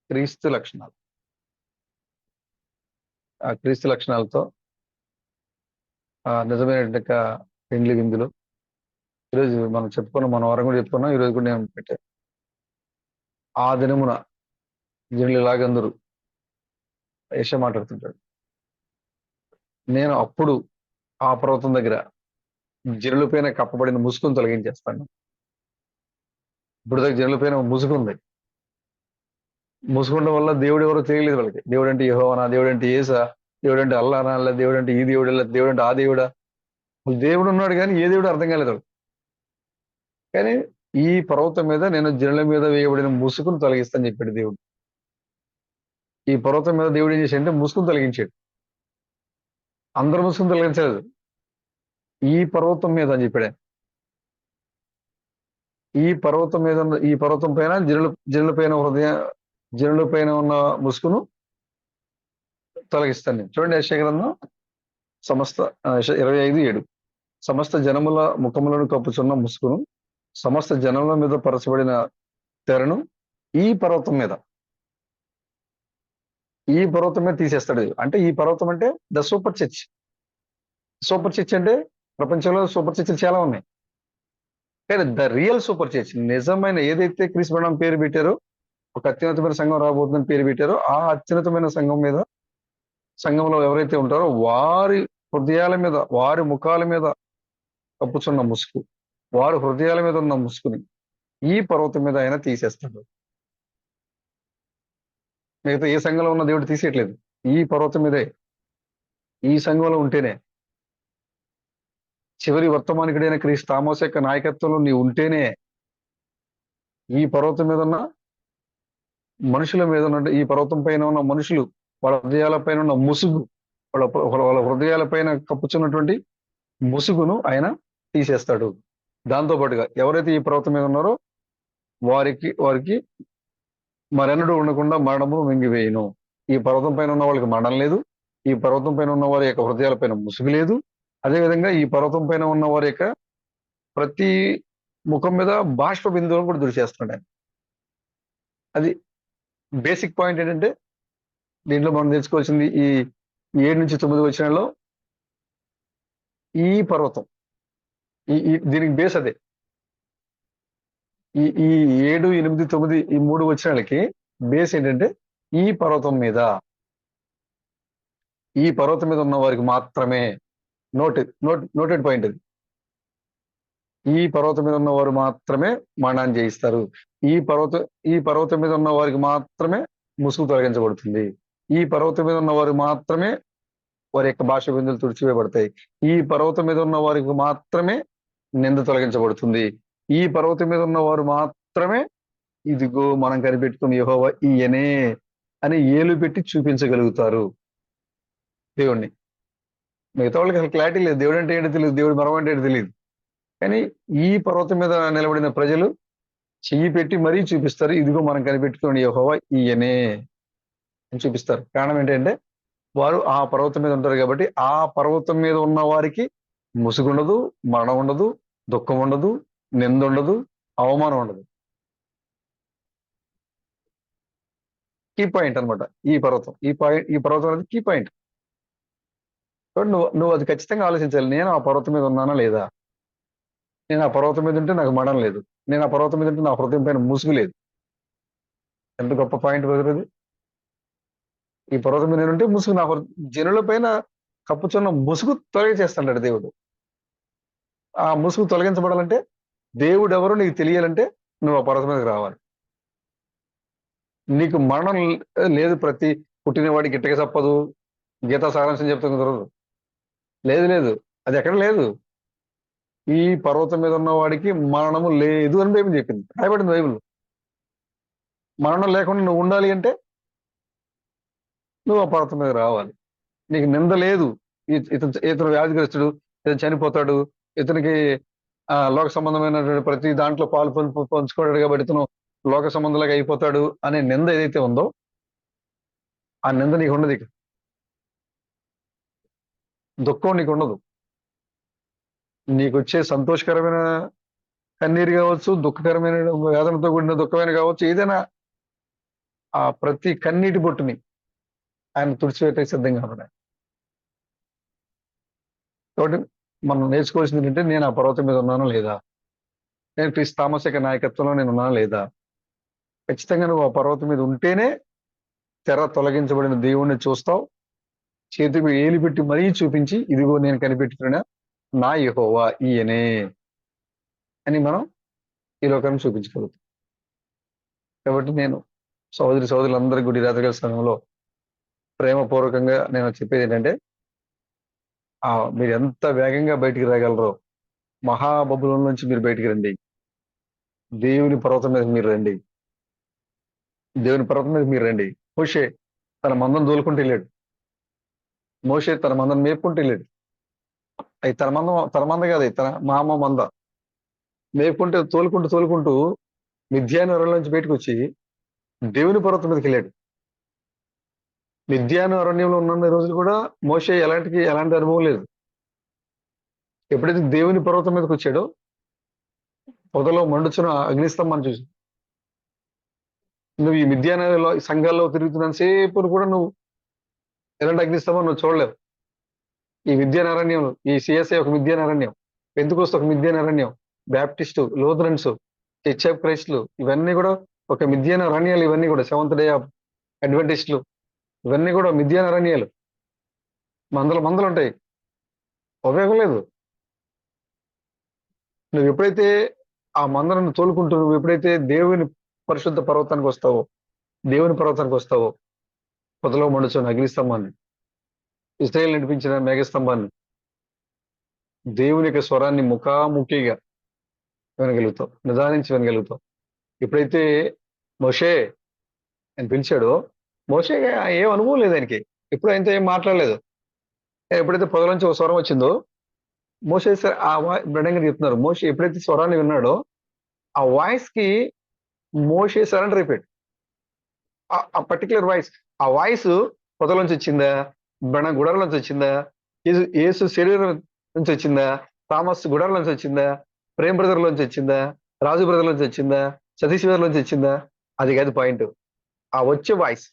Speaker 1: క్రీస్తు లక్షణాలు. ఆ క్రీస్తు లక్షణాలతో నిజమైన పెండ్లి విందులు ఈరోజు మనం చెప్పుకున్నాం, మన వారం కూడా చెప్పుకున్నాం. ఈరోజు కూడా నేను పెట్టాను. ఆ దినమున జనులాగందరూ యెషయా మాట్లాడుతుంటాడు. నేను అప్పుడు ఆ పర్వతం దగ్గర జనులపైన కప్పబడిన ముసుగును తొలగించేస్తాను. ఇప్పుడు దగ్గర జనులపైన ముసుగుంది. ముసుగుండడం వల్ల దేవుడు ఎవరో తెలియలేదు వాళ్ళకి. దేవుడు అంటే యెహోవానా, దేవుడు అంటే యేసా, దేవుడు అంటే అల్లానా, దేవుడు అంటే ఈ దేవుడు, దేవుడు అంటే ఆ దేవుడా? దేవుడు ఉన్నాడు కానీ ఏ దేవుడు అర్థం కాలేదు. కానీ ఈ పర్వతం మీద నేను జనుల మీద వేయబడిన ముసుగును తొలగిస్తాను చెప్పాడు దేవుడు. ఈ పర్వతం మీద దేవుడు ఏం చేశాడంటే ముసుగును తొలగించాడు. అందరు ముసుగును తొలగించలేదు, ఈ పర్వతం మీద అని చెప్పాడు. ఈ పర్వతం పైన జనుల పైన ఉన్న ముసుగును తొలగిస్తాను నేను. చూడండి, యెషయా గ్రంథం 25:7. సమస్త జనముల ముఖములను కప్పుచున్న ముసుగును, సమస్త జనముల మీద పరచబడిన తెరను ఈ పర్వతం మీద తీసేస్తాడు. అంటే ఈ పర్వతం అంటే the super church. Super church అంటే ప్రపంచంలో సూపర్ చర్చిలు చాలా ఉన్నాయి, కానీ ద రియల్ సూపర్ చర్చ్, నిజమైన ఏదైతే క్రీస్తు బృందం పేరు పెట్టారో, ఒక అత్యున్నతమైన సంఘం రాబోతుందని పేరు పెట్టారో, ఆ అత్యున్నతమైన సంఘంలో ఎవరైతే ఉంటారో వారి హృదయాల మీద, వారి ముఖాల మీద కప్పుచున్న ముసుగు, వారి హృదయాల మీద ఉన్న ముసుగుని ఈ పర్వతం మీద ఆయన తీసేస్తాడు. మిగతా ఏ సంఘంలో ఉన్న దేవుడు తీసేయట్లేదు, ఈ పర్వతం మీదే, ఈ సంఘంలో ఉంటేనే. చివరి వర్తమానికుడైన క్రీస్తు తామోస్ యొక్క నాయకత్వంలో నీవు ఉంటేనే ఈ పర్వతం మీద ఉన్న మనుషుల మీద ఉన్న, ఈ పర్వతం పైన ఉన్న మనుషులు వాళ్ళ హృదయాల పైన ఉన్న ముసుగు, వాళ్ళ హృదయాల పైన కప్పుచున్నటువంటి ముసుగును ఆయన తీసేస్తాడు. దాంతో పాటుగా ఎవరైతే ఈ పర్వతం మీద ఉన్నారో వారికి మరెన్నడూ ఉండకుండా మరణము మింగివేయును. ఈ పర్వతం పైన ఉన్న వాళ్ళకి మరణం లేదు, ఈ పర్వతం పైన ఉన్న వారి యొక్క హృదయాల పైన ముసుగు లేదు. అదేవిధంగా ఈ పర్వతం పైన ఉన్న వారి యొక్క ప్రతి ముఖం మీద బాష్ప బిందువులను కూడా దురిచేస్తున్నాడు ఆయన. అది బేసిక్ పాయింట్. ఏంటంటే దీంట్లో మనం తెలుసుకోవాల్సింది ఈ 7-9 వచనాల్లో ఈ పర్వతం, దీనికి బేస్ అదే. ఈ 7, 8, 9 ఈ 3 వచనాలకి బేస్ ఏంటంటే ఈ పర్వతం మీద ఉన్న వారికి మాత్రమే నోటెడ్ పాయింట్ అది. ఈ పర్వతం మీద ఉన్న వారు మాత్రమే మరణాన్ని జయిస్తారు. ఈ పర్వతం మీద ఉన్న వారికి మాత్రమే ముసుగు తొలగించబడుతుంది. ఈ పర్వతం మీద ఉన్న వారు మాత్రమే వారి యొక్క భాష బిందులు తుడిచివేయబడతాయి. ఈ పర్వతం మీద ఉన్న వారికి మాత్రమే నింద తొలగించబడుతుంది. ఈ పర్వతం మీద ఉన్న వారు మాత్రమే ఇదిగో మనం కనిపెట్టుకుని యెహోవా ఈయనే అని ఏలు పెట్టి చూపించగలుగుతారు దేవుణ్ణి. మిగతా వాళ్ళకి అసలు క్లారిటీ లేదు. దేవుడు అంటే ఏంటో తెలియదు, దేవుడి మరం అంటే ఏంటో తెలియదు. కానీ ఈ పర్వతం మీద నిలబడిన ప్రజలు చెయ్యి పెట్టి మరీ చూపిస్తారు, ఇదిగో మనం కనిపెట్టుకుని యెహోవా ఈయనే అని చూపిస్తారు. కారణం ఏంటంటే వారు ఆ పర్వతం మీద ఉంటారు కాబట్టి. ఆ పర్వతం మీద ఉన్న వారికి ముసుగు ఉండదు, మరణం ఉండదు, దుఃఖం ఉండదు, నింద ఉండదు, అవమానం ఉండదు. కీ పాయింట్ అన్నమాట ఈ పర్వతం. ఈ పర్వతం అనేది కీ పాయింట్. కాబట్టి నువ్వు అది ఖచ్చితంగా ఆలోచించాలి. నేను ఆ పర్వతం మీద ఉన్నానా లేదా? నేను ఆ పర్వతం మీద ఉంటే నాకు మరణం లేదు. నేను ఆ పర్వతం మీద ఉంటే నా హృదయం పైన ముసుగు లేదు. ఎంత గొప్ప పాయింట్ కుదిరేది. ఈ పర్వతం మీద నేను ఉంటే ముసుగు నా జనుల పైన కప్పుచున్న ముసుగు తొలగించేస్తాడు దేవుడు. ఆ ముసుగు తొలగించబడాలంటే దేవుడు ఎవరో నీకు తెలియాలంటే నువ్వు ఆ పర్వతం మీదకి రావాలి. నీకు మరణం లేదు, ప్రతి పుట్టినవాడికి గిట్టక తప్పదు, గీతా సారాంశం చెప్తే కుదరదు. లేదు లేదు, అది ఎక్కడ లేదు. ఈ పర్వతం మీద ఉన్న వాడికి మరణము లేదు అని బైబిల్ చెప్పింది, రాయబడింది బైబిల్. మరణం లేకుండా నువ్వు ఉండాలి అంటే నువ్వు ఆ పర్వతం మీద రావాలి. నీకు నింద లేదు, ఇతను వ్యాధిగ్రస్తుడు, ఇతను చనిపోతాడు, ఇతనికి లోక సంబంధమైనటువంటి ప్రతి దాంట్లో పాలు పంచుకోడాడు కాబట్టి ఇతను లోక సంబంధంలాగా అయిపోతాడు అనే నింద ఏదైతే ఉందో ఆ నింద నీకు ఉండదు. ఇక దుఃఖం నీకు ఉండదు. నీకు వచ్చే సంతోషకరమైన కన్నీరు కావచ్చు, దుఃఖకరమైన వేదనతో కూడిన దుఃఖమైన కావచ్చు, ఏదైనా ఆ ప్రతి కన్నీటి బొట్టుని ఆయన తుడిచిపెట్టే సిద్ధంగా ఉన్నాడు. కాబట్టి మనం నేర్చుకోవాల్సింది ఏంటంటే, నేను ఆ పర్వతం మీద ఉన్నానా లేదా? నేను క్రీస్తు థామస్ యొక్క నాయకత్వంలో నేను ఉన్నానా లేదా? ఖచ్చితంగా నువ్వు ఆ పర్వతం మీద ఉంటేనే తెర తొలగించబడిన దేవుణ్ణి చూస్తావు. చేతికి ఏలి పెట్టి మరీ చూపించి ఇదిగో నేను కనిపెట్టుకున్న నా యెహోవా ఈయనే అని మనం ఈ లోకాన్ని చూపించగలుగుతాం. కాబట్టి నేను సోదరులందరికీ కూడా రాత్రికాల సమయంలో ప్రేమపూర్వకంగా నేను చెప్పేది ఏంటంటే, మీరు ఎంత వేగంగా బయటికి రాగలరో మహాబబులోన్ నుంచి మీరు బయటికి రండి. దేవుని పర్వతం మీద మీరు రండి. దేవుని పర్వతం మీద మీరు రండి. మోషే తన మందం దోలుకుంటూ వెళ్ళాడు. మోషే తన మందం మేపుకుంటూ వెళ్ళాడు. అవి తన మంద కాదు, తన మామ మంద మేపుకుంటూ తోలుకుంటూ మిద్యాను అరణ్యంలోంచి బయటకు వచ్చి దేవుని పర్వతం మీదకి వెళ్ళాడు. మిద్యాను అరణ్యంలో ఉన్న రోజులు కూడా మోషే ఎలాంటి అనుభవం లేదు. ఎప్పుడైతే దేవుని పర్వతం మీదకి వచ్చాడో పొదలో మండుచున్న అగ్నిస్తంభాన్ని చూసి, నువ్వు ఈ మిద్యాన సంఘాల్లో తిరుగుతున్న సేపు కూడా నువ్వు ఎలాంటి అగ్నిస్తంభం నువ్వు చూడలేవు. ఈ మిద్యాన అరణ్యంలో ఈ సిఎస్ఐ ఒక మిద్యాన అరణ్యం, పెంతుకోస్తు ఒక మిద్యాన అరణ్యం, బ్యాప్టిస్టు, లూథరన్స్, చర్చ్ ఆఫ్ క్రైస్ట్లు ఇవన్నీ కూడా ఒక మిద్యాన అరణ్యాలు. ఇవన్నీ కూడా సెవెంత్ డే ఆఫ్ అడ్వెంటిస్టులు ఇవన్నీ కూడా మిద్యాన అరణ్యాలు. మందలు ఉంటాయి, ఉపయోగం లేదు. నువ్వు ఎప్పుడైతే ఆ మందలను తోలుకుంటూ నువ్వు ఎప్పుడైతే దేవుని పరిశుద్ధ పర్వతానికి వస్తావో, దేవుని పర్వతానికి వస్తావో, పొదలో మండుచున్న అగ్నిస్తంభాన్ని, ఇశ్రాయేలు నడిపించిన మేఘస్తంభాన్ని, దేవుని యొక్క స్వరాన్ని ముఖాముఖిగా వినగలుగుతావు, నిదానించి వినగలుగుతావు. ఎప్పుడైతే మోషే అని పిలిచాడో, మోషే ఏం అనుభవం లేదు ఆయనకి, ఎప్పుడు ఆయనతో ఏం మాట్లాడలేదు. ఎప్పుడైతే పొదల నుంచి ఒక స్వరం వచ్చిందో మోషే బ్రడంగా చెప్తున్నారు, మోషే ఎప్పుడైతే స్వరాన్ని విన్నాడో ఆ వాయిస్ కి మోషే సరెండర్ అయిపోయాడు. ఆ పర్టికులర్ వాయిస్, ఆ వాయిస్ పొదల నుంచి వచ్చిందా, గుడాల నుంచి వచ్చిందా, యేసు శరీరం నుంచి వచ్చిందా, థామస్ గుడాల నుంచి వచ్చిందా, ప్రేమ్ బ్రదర్ నుంచి వచ్చిందా, రాజు బ్రదర్ నుంచి వచ్చిందా, సతీష్ బ్రదర్ నుంచి వచ్చిందా, అది కాదు పాయింట్. ఆ వచ్చే వాయిస్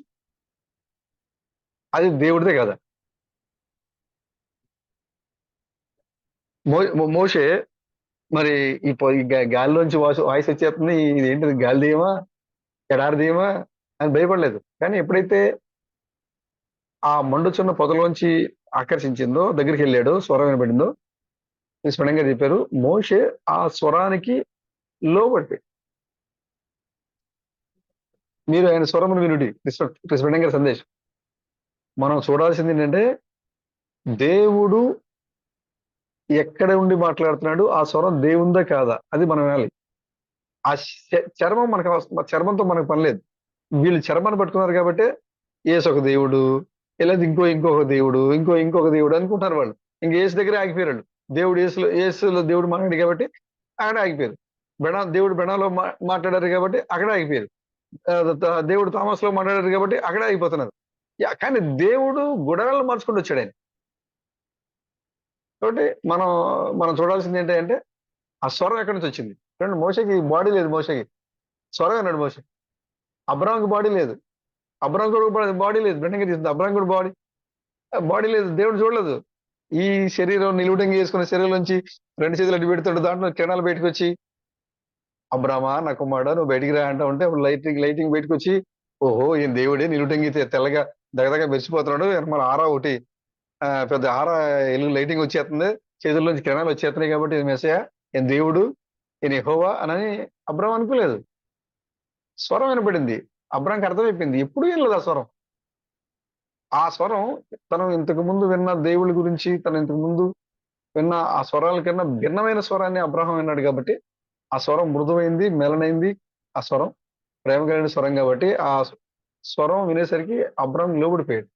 Speaker 1: అది దేవుడిదే కదా. మోషే మరి ఈ గాలిలోంచి వాయిస్ వచ్చేస్తుంది, ఇది ఏంటిది గాలి దెయ్యమా, ఎడారి దెయ్యమా అని భయపడలేదు. కానీ ఎప్పుడైతే ఆ మండుచున్న పొదలోంచి ఆకర్షించిందో, దగ్గరికి వెళ్ళాడో, స్వరం వినబడిందో, స్పష్టంగా చెప్పారు, మోషే ఆ స్వరానికి లోబడిపోయాడు. మీరు ఆయన స్వరమును వినుడి. క్రిస్ప గారి సందేశం. మనం చూడాల్సింది ఏంటంటే దేవుడు ఎక్కడ ఉండి మాట్లాడుతున్నాడు, ఆ స్వరం దేవుందా కాదా అది మనం వినాలి. ఆ చర్మం మనకు చర్మంతో మనకు పని లేదు. వీళ్ళు చర్మాన్ని పట్టుకున్నారు కాబట్టి ఏసు ఒక దేవుడు, లేదా ఇంకొక దేవుడు, ఇంకొక దేవుడు అనుకుంటారు వాళ్ళు. ఇంక ఏసు దగ్గరే ఆగిపోయారు వాళ్ళు. దేవుడు ఏసులో దేవుడు మాట్లాడు కాబట్టి అక్కడ ఆగిపోయారు. దేవుడు బెణాలో మాట్లాడారు కాబట్టి అక్కడ ఆగిపోయారు. దేవుడు థామస్ లో మాట్లాడారు కాబట్టి అక్కడ ఆగిపోతున్నారు. కానీ దేవుడు గుడాలను మార్చుకుంటూ వచ్చాడు ఆయన. కాబట్టి మనం చూడాల్సింది ఏంటంటే ఆ స్వరం ఎక్కడి నుంచి వచ్చింది. చూడండి, మోషకి బాడీ లేదు, మోషకి స్వరం అన్నాడు. మోష అబ్రాహాంకి బాడీ లేదు, అబ్రాహాం కూడా బాడీ లేదు. బ్రెండంగా తీసింది అబ్రాహాం కూడా బాడీ లేదు. దేవుడు చూడలేదు. ఈ శరీరం నిలువుటంగా చేసుకున్న శరీరం నుంచి 2 చేతులు అడ్డు పెడుతాడు, దాంట్లో కిరణాలు బయటకు వచ్చి అబ్రామా నా కుమారుడా నువ్వు బయటికి రా అంటా ఉంటే అప్పుడు లైటింగ్ బయటకు వచ్చి ఓహో ఈయన దేవుడే నిలువుటంగి తెల్లగా దగదగా మెరిసిపోతున్నాడు. మన ఆరా ఒకటి పెద్ద ఆరా లైటింగ్ వచ్చేస్తుంది, చేతుల్లోంచి కిరణాలు వచ్చేస్తున్నాయి కాబట్టి ఇది మెస్సయా, ఈయన దేవుడు, ఈయన యెహోవా అని అబ్రాం అనుకోలేదు. స్వరం వినపడింది, అబ్రాంకి అర్థమైపోయింది. ఎప్పుడు వినలేదు ఆ స్వరం. ఆ స్వరం తను ఇంతకు ముందు విన్న దేవుడి గురించి, తను ఇంతకు ముందు విన్న ఆ స్వరాల కన్నా భిన్నమైన స్వరాన్ని అబ్రహాం విన్నాడు కాబట్టి ఆ స్వరం మృదువైంది, మెలనైంది. ఆ స్వరం ప్రేమ కలిగిన స్వరం కాబట్టి ఆ స్వరం వినేసరికి అబ్రహాం లోబడిపోయాడు.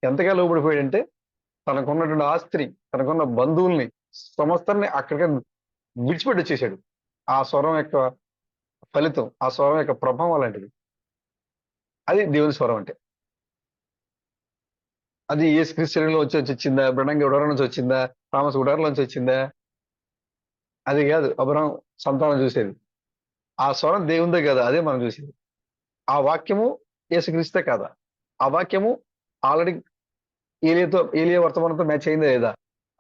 Speaker 1: ఎంతగా లోబడిపోయాడంటే తనకున్నటువంటి ఆస్తిని, తనకున్న బంధువుల్ని, సమస్తాన్ని అక్కడికి విడిచిపెట్టి వచ్చేసాడు. ఆ స్వరం యొక్క ఫలితం, ఆ స్వరం యొక్క ప్రభావం అలాంటిది. అది దేవుని స్వరం అంటే. అది యేసుక్రీస్తు శరీరంలో వచ్చి వచ్చిందా, బ్రహ్మంగా ఉడర నుంచి వచ్చిందా, థామస్ ఉడర నుంచి వచ్చిందా, అది కాదు అబ్రహాం సంతానం చూసేది. ఆ స్వరం దేవుందే కదా, అదే మనం చూసేది. ఆ వాక్యము యేసుక్రీస్తే కాదా, ఆ వాక్యము ఆల్రెడీ ఏలియా వర్తమానంతో మ్యాచ్ అయిందా లేదా,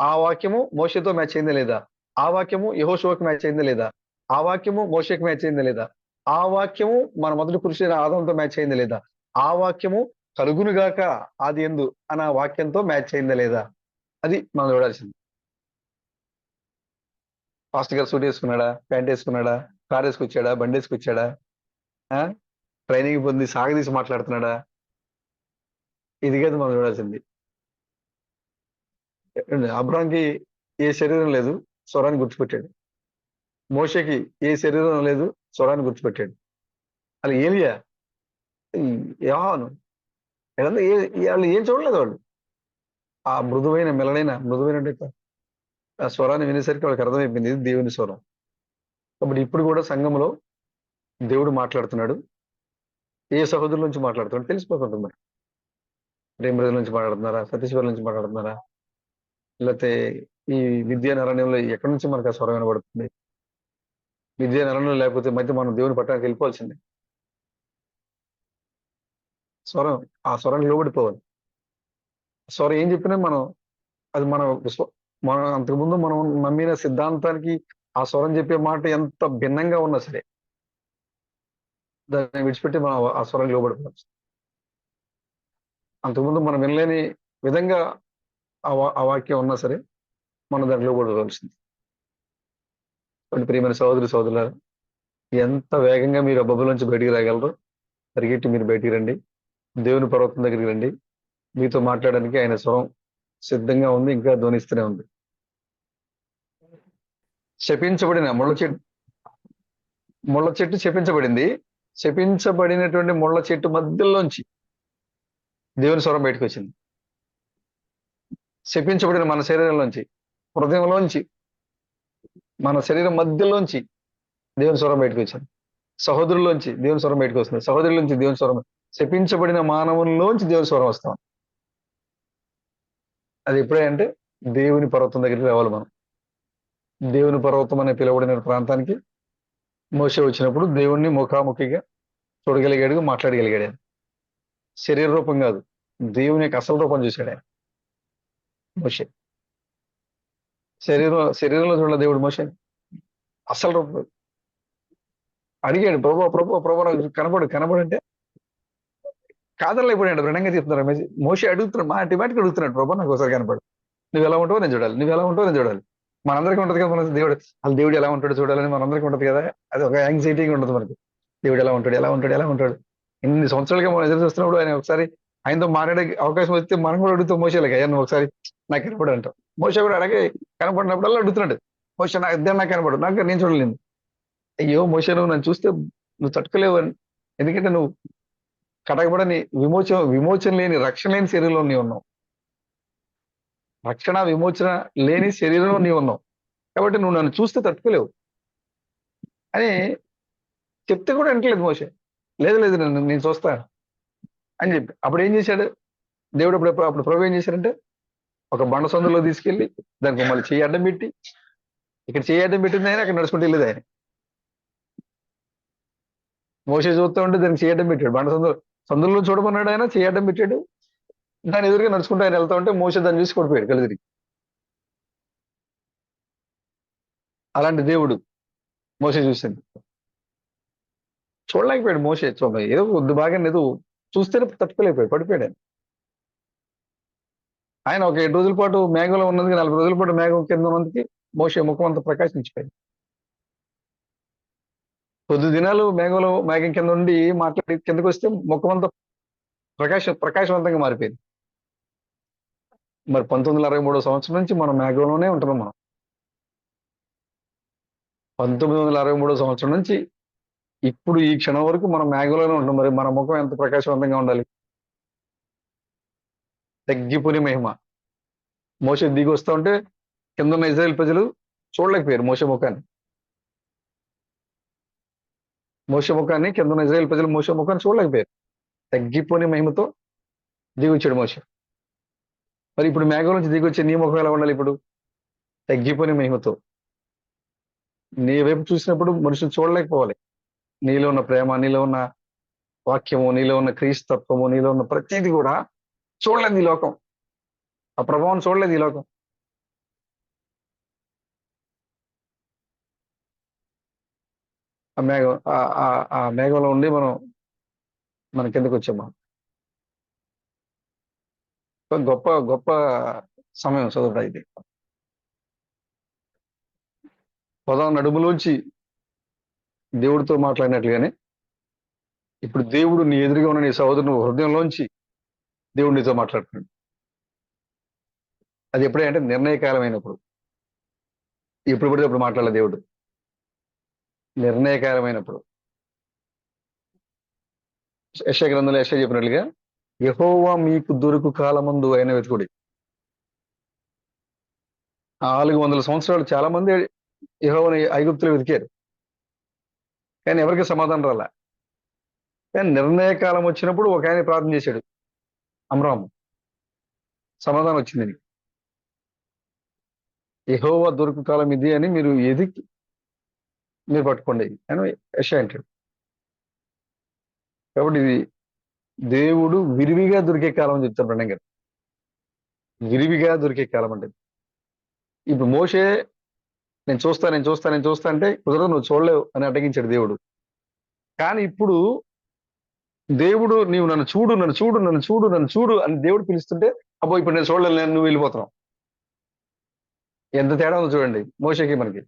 Speaker 1: ఆ వాక్యము మోషేతో మ్యాచ్ అయిందా లేదా, ఆ వాక్యము యెహోషువకి మ్యాచ్ అయిందా లేదా, ఆ వాక్యము మోషేకి మ్యాచ్ అయిందా లేదా, ఆ వాక్యము మన మొదటి పురుషుడైన ఆదాముతో మ్యాచ్ అయిందా లేదా, ఆ వాక్యము కలుగునుగాక ఆది యందు అన్న వాక్యంతో మ్యాచ్ అయిందా లేదా, అది మనం చూడాల్సింది. పాస్టర్ గారు సూట్ వేసుకున్నాడా, ప్యాంట్ వేసుకున్నాడా, కార్ వేసుకొచ్చాడా, బండి వేసుకొచ్చాడా, ట్రైనింగ్ పొంది సాగదీసి మాట్లాడుతున్నాడా, ఇది కాదు మనం చూడాల్సింది. అబ్రాంకి ఏ శరీరం లేదు, స్వరాన్ని గుర్తుపెట్టాడు. మోషకి ఏ శరీరం లేదు, స్వరాన్ని గుర్తుపెట్టాడు. అలా ఏలియా, యోహాను, వీళ్ళంతా వాళ్ళు ఏం చూడలేదు. వాళ్ళు ఆ మృదువైన ఆ స్వరాన్ని వినేసరికి వాళ్ళకి అర్థమైపోయింది ఇది దేవుని స్వరం. కాబట్టి ఇప్పుడు కూడా సంఘంలో దేవుడు మాట్లాడుతున్నాడు. ఏ సహోదరుల నుంచి మాట్లాడుతున్నాడు తెలిసిపోతుంటుంది. మరి ప్రేమ బ్రదర్ నుంచి మాట్లాడుతున్నారా, సతీశ్వర్ నుంచి మాట్లాడుతున్నారా, లేకపోతే ఈ విద్యానారణ్యంలో ఎక్కడి నుంచి మనకు ఆ స్వరం వినబడుతుంది. విద్యానారణ్యంలో లేకపోతే మధ్య మనం దేవుని పట్టణానికి వెళ్ళిపోవాల్సిందే. స్వరం, ఆ స్వరానికి లోబడిపోవాలి. స్వరం ఏం చెప్పినా అది మనం అంతకుముందు మనం నమ్మిన సిద్ధాంతానికి ఆ స్వరం చెప్పే మాట ఎంత భిన్నంగా ఉన్నా సరే దాన్ని విడిచిపెట్టి మనం ఆ స్వరం లోబడిపోవాలి. అంతకుముందు మనం వినలేని విధంగా ఆ వాక్యం ఉన్నా సరే మనం దాన్ని లోబడవలసింది. ప్రియమైన సోదరులారా, ఎంత వేగంగా మీరు ఆ బొబ్బలోంచి బయటికి రాగలరో పరిగెట్టి మీరు బయటికి రండి. దేవుని పర్వతం దగ్గరికి రండి. మీతో మాట్లాడడానికి ఆయన స్వరం సిద్ధంగా ఉంది, ఇంకా ధ్వనిస్తూనే ఉంది. శపించబడిన ముళ్ళ చెట్టు శపించబడింది. శపించబడినటువంటి ముళ్ళ చెట్టు మధ్యలోంచి దేవుని స్వరం బయటకు వచ్చింది. శపించబడిన మన శరీరంలోంచి, హృదయంలోంచి, మన శరీరం మధ్యలోంచి దేవుని స్వరం బయటకు వచ్చింది. సహోదరుల్లోంచి దేవుని స్వరం బయటకు వస్తుంది. సహోదరుల నుంచి దేవుని స్వరం, శపించబడిన మానవుల్లోంచి దేవుని స్వరం వస్తాం. అది ఎప్పుడే అంటే దేవుని పర్వతం దగ్గరికి రావాలి మనం. దేవుని పర్వతం అనే పిలువబడిన ప్రాంతానికి మోషే వచ్చినప్పుడు దేవుణ్ణి ముఖాముఖిగా చూడగలిగాడు, మాట్లాడగలిగాడు. శరీర రూపం కాదు, దేవుని యొక్క అసలు రూపం చూశాడు ఆయన మోషే. శరీరంలో చూడాలి దేవుడు మోషే అసలు రూపం. అడిగాడు, ప్రభు నాకు కనబడంటే కాదనలేకపోయాడు. భిన్నంగా చెప్తున్నారు. మోషే అడుగుతున్నాడు, మాటిమాటికి అడుగుతున్నాడు, ప్రభు నాకు ఒకసారి కనపడు, నువ్వు ఎలా ఉంటావో నేను చూడాలి, నువ్వు ఎలా ఉంటావో నేను చూడాలి. మనందరికీ ఉంటుంది కదా, మన దేవుడు ఎలా ఉంటాడో చూడాలని మనందరికీ ఉంటుంది కదా, అది ఒక యాంగ్జైటీగా ఉంటుంది మనకి. దేవుడు ఎలా ఉంటాడు, ఎలా ఉంటాడు, ఎలా ఉంటాడు. ఇన్ని సంవత్సరాలుగా మనం ఎదురు చూస్తున్నప్పుడు ఆయన ఒకసారి ఆయనతో మాట్లాడే అవకాశం వస్తే మనం కూడా అడుగుతాం మోసేలాగా, అయ్యా నువ్వు ఒకసారి నాకు కనపడు అంటాం. మోసే కూడా అలాగే కనపడినప్పుడల్లా అడుగుతున్నాడు, మోసే నాకు ఇద్దరు నాకు కనపడు, నాకు నేను చూడలేదు. అయ్యో మోసే నువ్వు నన్ను చూస్తే నువ్వు తట్టుకోలేవు అని, ఎందుకంటే నువ్వు కటకబడని విమోచన లేని రక్షణ లేని శరీరంలో నీవు ఉన్నావు, రక్షణ విమోచన లేని శరీరంలో నీవు ఉన్నావు, కాబట్టి నువ్వు నన్ను చూస్తే తట్టుకోలేవు అని చెప్తే కూడా వింటలేదు మోసే. లేదు లేదు నేను చూస్తాను అని చెప్పి అప్పుడు ఏం చేశాడు దేవుడు? అప్పుడు ప్రభు ఏం చేశాడంటే ఒక బండ సందులో తీసుకెళ్లి దానికి మళ్ళీ చెయ్యి అడ్డం పెట్టి, ఇక్కడ చెయ్యి అడ్డం పెట్టింది ఆయన, అక్కడ నడుచుకుంటూ వెళ్ళేది ఆయన. మోసే చూస్తూ ఉంటే దానికి చెయ్యి అడ్డం పెట్టాడు, బండ సందులో చూడమన్నాడు ఆయన, చెయ్యి అడ్డం పెట్టాడు. దాని ఎదురుగా నడుచుకుంటూ ఆయన వెళ్తా ఉంటే మోసే దాన్ని చూసి కొడిపోయాడు కళ్ళు తిరిగి. అలాంటి దేవుడు మోసే చూసింది, చూడలేకపోయాడు మోసే. ఏదో కొద్ది బాగా ఏదో చూస్తేనే తట్టుకోలేకపోయాడు, పడిపోయాడు ఆయన. ఆయన ఒక 7 రోజుల పాటు మేఘంలో ఉన్నది, 40 రోజుల పాటు మేఘం కింద ఉన్నందుకు మోసే ముఖం అంతా ప్రకాశించిపోయింది. కొద్ది దినాలు మేఘం కింద ఉండి మాట్లాడి కిందకు వస్తే ముఖం అంతా ప్రకాశవంతంగా మారిపోయింది. మరి 1963 సంవత్సరం నుంచి మనం మేఘంలోనే ఉంటున్నాం. మనం 1963 సంవత్సరం నుంచి ఇప్పుడు ఈ క్షణం వరకు మనం మేఘంలోనే ఉంటున్నాం. మరి మన ముఖం ఎంత ప్రకాశవంతంగా ఉండాలి? తగ్గిపోని మహిమ. మోసే దిగి వస్తా ఉంటే కింద ఉన్న ఇజ్రాయెల్ ప్రజలు చూడలేకపోయారు మోసే ముఖాన్ని. కింద ఉన్న ఇజ్రాయెల్ ప్రజలు మోసే ముఖాన్ని చూడలేకపోయారు. తగ్గిపోని మహిమతో దిగి వచ్చాడు మోసే. మరి ఇప్పుడు మేఘం నుంచి దిగి వచ్చే నీ ముఖం ఎలా ఉండాలి? ఇప్పుడు తగ్గిపోని మహిమతో నీ వైపు చూసినప్పుడు మనుషులు చూడలేకపోవాలి. నీలో ఉన్న ప్రేమ, నీలో ఉన్న వాక్యము, నీలో ఉన్న క్రీస్తత్వము, నీలో ఉన్న ప్రతిదీ కూడా చూడలేదు ఈ లోకం. ఆ ప్రభావం చూడలేదు ఈ లోకం. ఆ మేఘంలో ఉండి మన కిందకు వచ్చాము. గొప్ప గొప్ప సమయం చదువుతా ఇది. పదం నడుములోంచి దేవుడితో మాట్లాడినట్లుగానే ఇప్పుడు దేవుడు నీ ఎదురుగా ఉన్న నీ సహోదరుని హృదయంలోంచి దేవుడు నీతో మాట్లాడుతున్నాడు. అది ఎప్పుడంటే నిర్ణయకాలమైనప్పుడు. ఎప్పుడు పడితే అప్పుడు మాట్లాడాలి దేవుడు. నిర్ణయకాలమైనప్పుడు. యెషయా గ్రంథంలో యెషయా చెప్పినట్లుగా యెహోవా మీకు దొరుకు కాలమందు ఆయన వెతుకుడి. 400 సంవత్సరాలు చాలా మంది యెహోవాని ఐగుప్తులో వెతికారు, కానీ ఎవరికి సమాధానం రాలా. కానీ నిర్ణయకాలం వచ్చినప్పుడు ఒక ఆయన ప్రార్థన చేశాడు, అమ్రాము. సమాధానం వచ్చింది. యెహోవా దొరుకు కాలం ఇది అని మీరు ఎదికి మీరు పట్టుకోండి అని యెషయా అంటాడు. కాబట్టి ఇది దేవుడు విరివిగా దొరికే కాలం అని చెప్తారు బ్రహ్మ గారు. విరివిగా దొరికే కాలం అంటే ఇప్పుడు మోసే నేను చూస్తా అంటే కుదరదు, నువ్వు చూడలేవు అని అడ్డగించాడు దేవుడు. కానీ ఇప్పుడు దేవుడు నీవు నన్ను చూడు అని దేవుడు పిలుస్తుంటే అబ్బో ఇప్పుడు నేను చూడలేను, నువ్వు వెళ్ళిపోతున్నావు. ఎంత తేడా ఉందో చూడండి మోషేకి మనకి.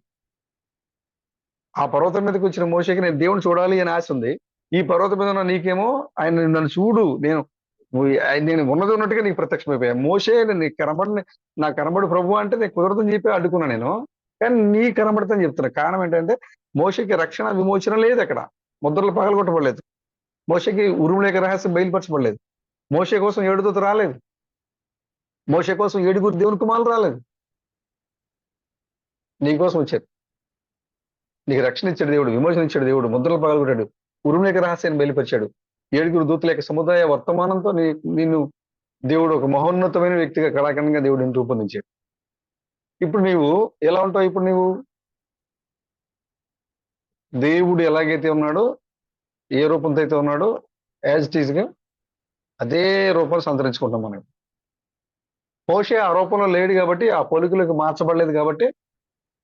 Speaker 1: ఆ పర్వతం మీదకి వచ్చిన మోషేకి నేను దేవుని చూడాలి అని ఆశ ఉంది. ఈ పర్వతం మీద ఉన్న నీకేమో ఆయన నన్ను చూడు, నేను ఉన్నది ఉన్నట్టుగా నీకు ప్రత్యక్షమైపోయా. మోషే నాకు కనబడు ప్రభు అంటే నేను కుదరదని చెప్పి అడ్డుకున్నా నేను, కానీ నీ కనబడతాని చెప్తున్నా. కారణం ఏంటంటే మోషేకి రక్షణ విమోచన లేదు, అక్కడ ముద్రలు పగలగొట్టబడలేదు, మోషేకి ఉరుములేక రహస్యం బయలుపరచబడలేదు, మోషే కోసం 7 దూతలు రాలేదు, మోషే కోసం 7 దేవుని కుమారులు రాలేదు. నీకోసం వచ్చాడు. నీకు రక్షణ ఇచ్చాడు దేవుడు, విమోచన ఇచ్చాడు దేవుడు, ముద్రలు పగలగొట్టాడు, ఉరుములేక రహస్యాన్ని బయలుపరిచాడు. 7 దూతల యొక్క సముదాయ వర్తమానంతో నిన్ను దేవుడు ఒక మహోన్నతమైన వ్యక్తిగా కళాఖండంగా దేవుడు నిన్ను రూపొందించాడు. ఇప్పుడు నీవు ఎలా ఉంటావు? ఇప్పుడు నీవు దేవుడు ఎలాగైతే ఉన్నాడో, ఏ రూపంతో అయితే ఉన్నాడో యాజ్ ఇట్ ఈజ్ గా అదే రూపాన్ని సంతరించుకుంటాం మనం. మోషే ఆ రూపంలో లేడు కాబట్టి, ఆ పోలికలకు మార్చబడలేదు కాబట్టి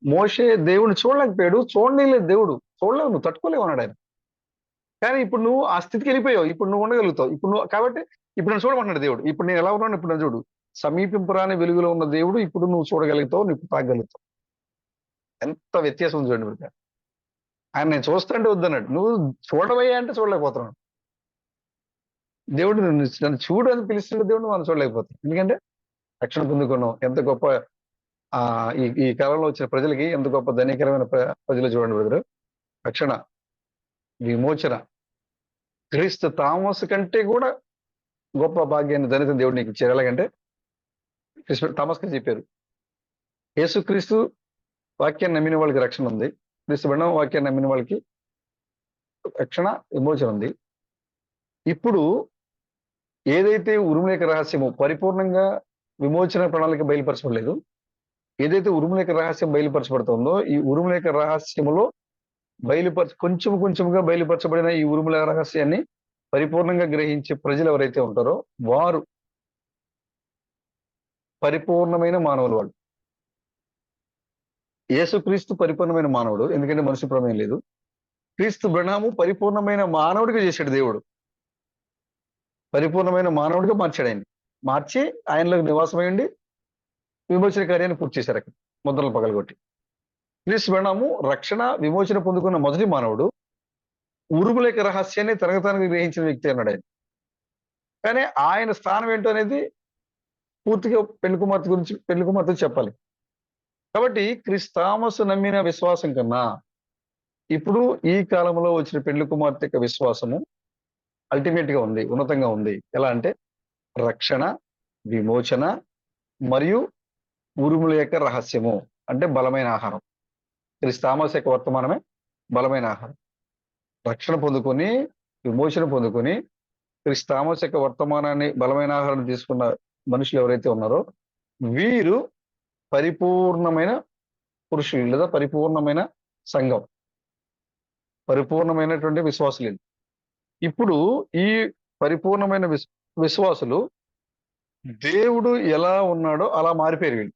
Speaker 1: మోషే దేవుడిని చూడలేకపోయాడు, చూడలేదు దేవుడు, చూడలేవు, నువ్వు తట్టుకోలేవు అన్నాడు ఆయన. కానీ ఇప్పుడు నువ్వు ఆ స్థితికి వెళ్ళిపోయావు, ఇప్పుడు నువ్వు ఉండగలుగుతావు. కాబట్టి ఇప్పుడు నన్ను చూడమంటున్నాడు దేవుడు. ఇప్పుడు నేను ఎలా ఉన్నాను ఇప్పుడు నన్ను చూడు. సమీపింపరాని వెలుగులో ఉన్న దేవుడు ఇప్పుడు నువ్వు చూడగలుగుతావు, నువ్వు తాగలుగుతావు. ఎంత వ్యత్యాసం చూడండి. ఆయన నేను చూస్తుంటే వద్దన్నాడు. నువ్వు చూడవయ్యా అంటే చూడలేకపోతున్నాడు. దేవుడు నన్ను చూడు అని పిలుస్తుంటే దేవుడు మనం చూడలేకపోతాం. ఎందుకంటే రక్షణ పొందుకున్నాం. ఎంత గొప్ప ఈ కాలంలో వచ్చిన ప్రజలకి ఎంత గొప్ప ధనికరమైన ప్రజలు చూడండి బ్రదరు. రక్షణ, విమోచన క్రీస్తు తామస్ కంటే కూడా గొప్ప భాగ్యాన్ని ధనిత దేవుడు నీకు ఇచ్చారు. ఎలాగంటే థామస్ కి చెప్పారు, యేసుక్రీస్తు వాక్యాన్ని నమ్మిన వాళ్ళకి రక్షణ ఉంది, క్రీస్తు బిడ్డ వాక్యాన్ని నమ్మిన వాళ్ళకి రక్షణ, విమోచన ఉంది. ఇప్పుడు ఏదైతే ఉరుములేఖ రహస్యము పరిపూర్ణంగా విమోచన ప్రణాళిక బయలుపరచబడలేదు, ఏదైతే ఉరుములేఖ రహస్యం బయలుపరచబడుతుందో ఈ ఉరుములేఖ రహస్యములో కొంచెంగా బయలుపరచబడిన ఈ ఉరుములేఖ రహస్యాన్ని పరిపూర్ణంగా గ్రహించే ప్రజలు ఎవరైతే ఉంటారో వారు పరిపూర్ణమైన మానవులు. వాళ్ళు యేసుక్రీస్తు పరిపూర్ణమైన మానవుడు, ఎందుకంటే మనిషి ప్రమేయం లేదు. క్రీస్తు బ్రహ్మము పరిపూర్ణమైన మానవుడిగా చేశాడు దేవుడు. పరిపూర్ణమైన మానవుడిగా మార్చాడు ఆయన. మార్చి ఆయనలో నివాసమై ఉండి విమోచన కార్యాన్ని పూర్తి చేశారు అక్కడ ముద్రలు పగలగొట్టి. క్రీస్తు బ్రహ్మము రక్షణ, విమోచన పొందుకున్న మొదటి మానవుడు. ఉరుములేఖ రహస్యాన్ని తరగతానికి గ్రహించిన వ్యక్తి అన్నాడు ఆయన. కానీ ఆయన స్థానం ఏంటో అనేది పూర్తిగా పెళ్లి కుమార్తె చెప్పాలి. కాబట్టి క్రిస్తామసు నమ్మిన విశ్వాసం కన్నా ఇప్పుడు ఈ కాలంలో వచ్చిన పెళ్లి కుమార్తె యొక్క విశ్వాసము అల్టిమేట్ గా ఉంది, ఉన్నతంగా ఉంది. ఎలా అంటే రక్షణ, విమోచన మరియు ఉరుముల యొక్క రహస్యము అంటే బలమైన ఆహారం. క్రిస్తామస్ యొక్క వర్తమానమే బలమైన ఆహారం. రక్షణ పొందుకొని, విమోచన పొందుకొని క్రిస్తామస్ యొక్క వర్తమానాన్ని బలమైన ఆహారం తీసుకున్న మనుషులు ఎవరైతే ఉన్నారో వీరు పరిపూర్ణమైన పురుషులు లేదా పరిపూర్ణమైన సంఘం, పరిపూర్ణమైనటువంటి విశ్వాసులు. ఇప్పుడు ఈ పరిపూర్ణమైన విశ్వాసులు దేవుడు ఎలా ఉన్నాడో అలా మారిపోయారు. వీళ్ళు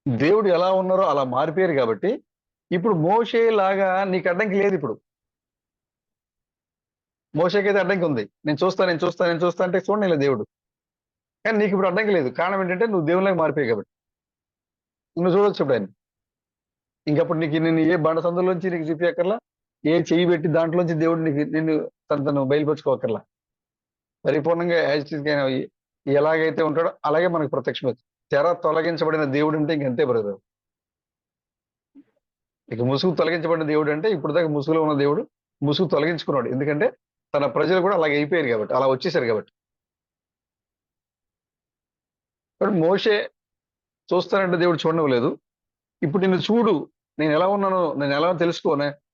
Speaker 1: దేవుడు ఎలా ఉన్నారో అలా మారిపోయారు. కాబట్టి ఇప్పుడు మోషే లాగా నీకు అడ్డంకి లేదు. ఇప్పుడు మోషేకైతే అడ్డంకి ఉంది, నేను చూస్తా అంటే చూడండి దేవుడు. కానీ నీకు ఇప్పుడు అడ్డంకి లేదు. కారణం ఏంటంటే నువ్వు దేవుళ్ళకి మారిపోయావు కాబట్టి నువ్వు చూడొచ్చు ఇప్పుడు ఆయన. ఇంకప్పుడు నేను ఏ బండ సందులోంచి నీకు చూపించక్కర్లా, ఏ చెయ్యి పెట్టి దాంట్లోంచి దేవుడు నిన్ను తను బయలుపరుచుకోకర్లా. పరిపూర్ణంగా ఎలాగైతే ఉంటాడో అలాగే మనకు ప్రత్యక్షం. తెర తొలగించబడిన దేవుడు అంటే ఇంకంతే బ్రదర్. ఇక ముసుగు తొలగించబడిన దేవుడు అంటే ఇప్పుడు దాకా ముసుగులో ఉన్న దేవుడు ముసుగు తొలగించుకున్నాడు. ఎందుకంటే తన ప్రజలు కూడా అలాగే అయిపోయారు కాబట్టి, అలా వచ్చేసారు కాబట్టి. మోషే చూస్తానంటే దేవుడు చూడనివ్వలేదు. ఇప్పుడు నిన్ను చూడు, నేను ఎలా ఉన్నానో, నేను ఎలా తెలుసుకో,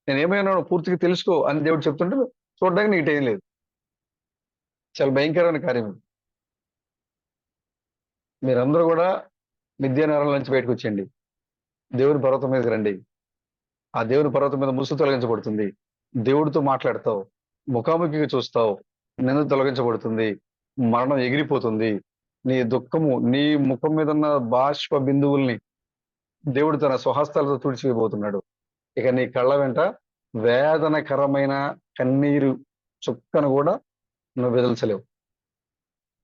Speaker 1: నేను ఏమైనానో పూర్తిగా తెలుసుకో అని దేవుడు చెప్తుంటే చూడడానికి నీకు ఏం లేదు. చాలా భయంకరమైన కార్యం. మీరందరూ కూడా మిథ్యా నగరం నుంచి బయటకు వచ్చేయండి, దేవుని పర్వతం మీదకి రండి. ఆ దేవుని పర్వతం మీద ముసుగు తొలగించబడుతుంది. దేవుడితో మాట్లాడతావు, ముఖాముఖిగా చూస్తావు, నింద తొలగించబడుతుంది, మరణం ఎగిరిపోతుంది. నీ దుఃఖము, నీ ముఖం మీద ఉన్న బాష్ప బిందువుల్ని దేవుడు తన స్వహస్తాలతో తుడిచివేయబోతున్నాడు. ఇక నీ కళ్ళ వెంట వేదనకరమైన కన్నీరు చుక్కను కూడా నువ్వు వెదల్చలేవు.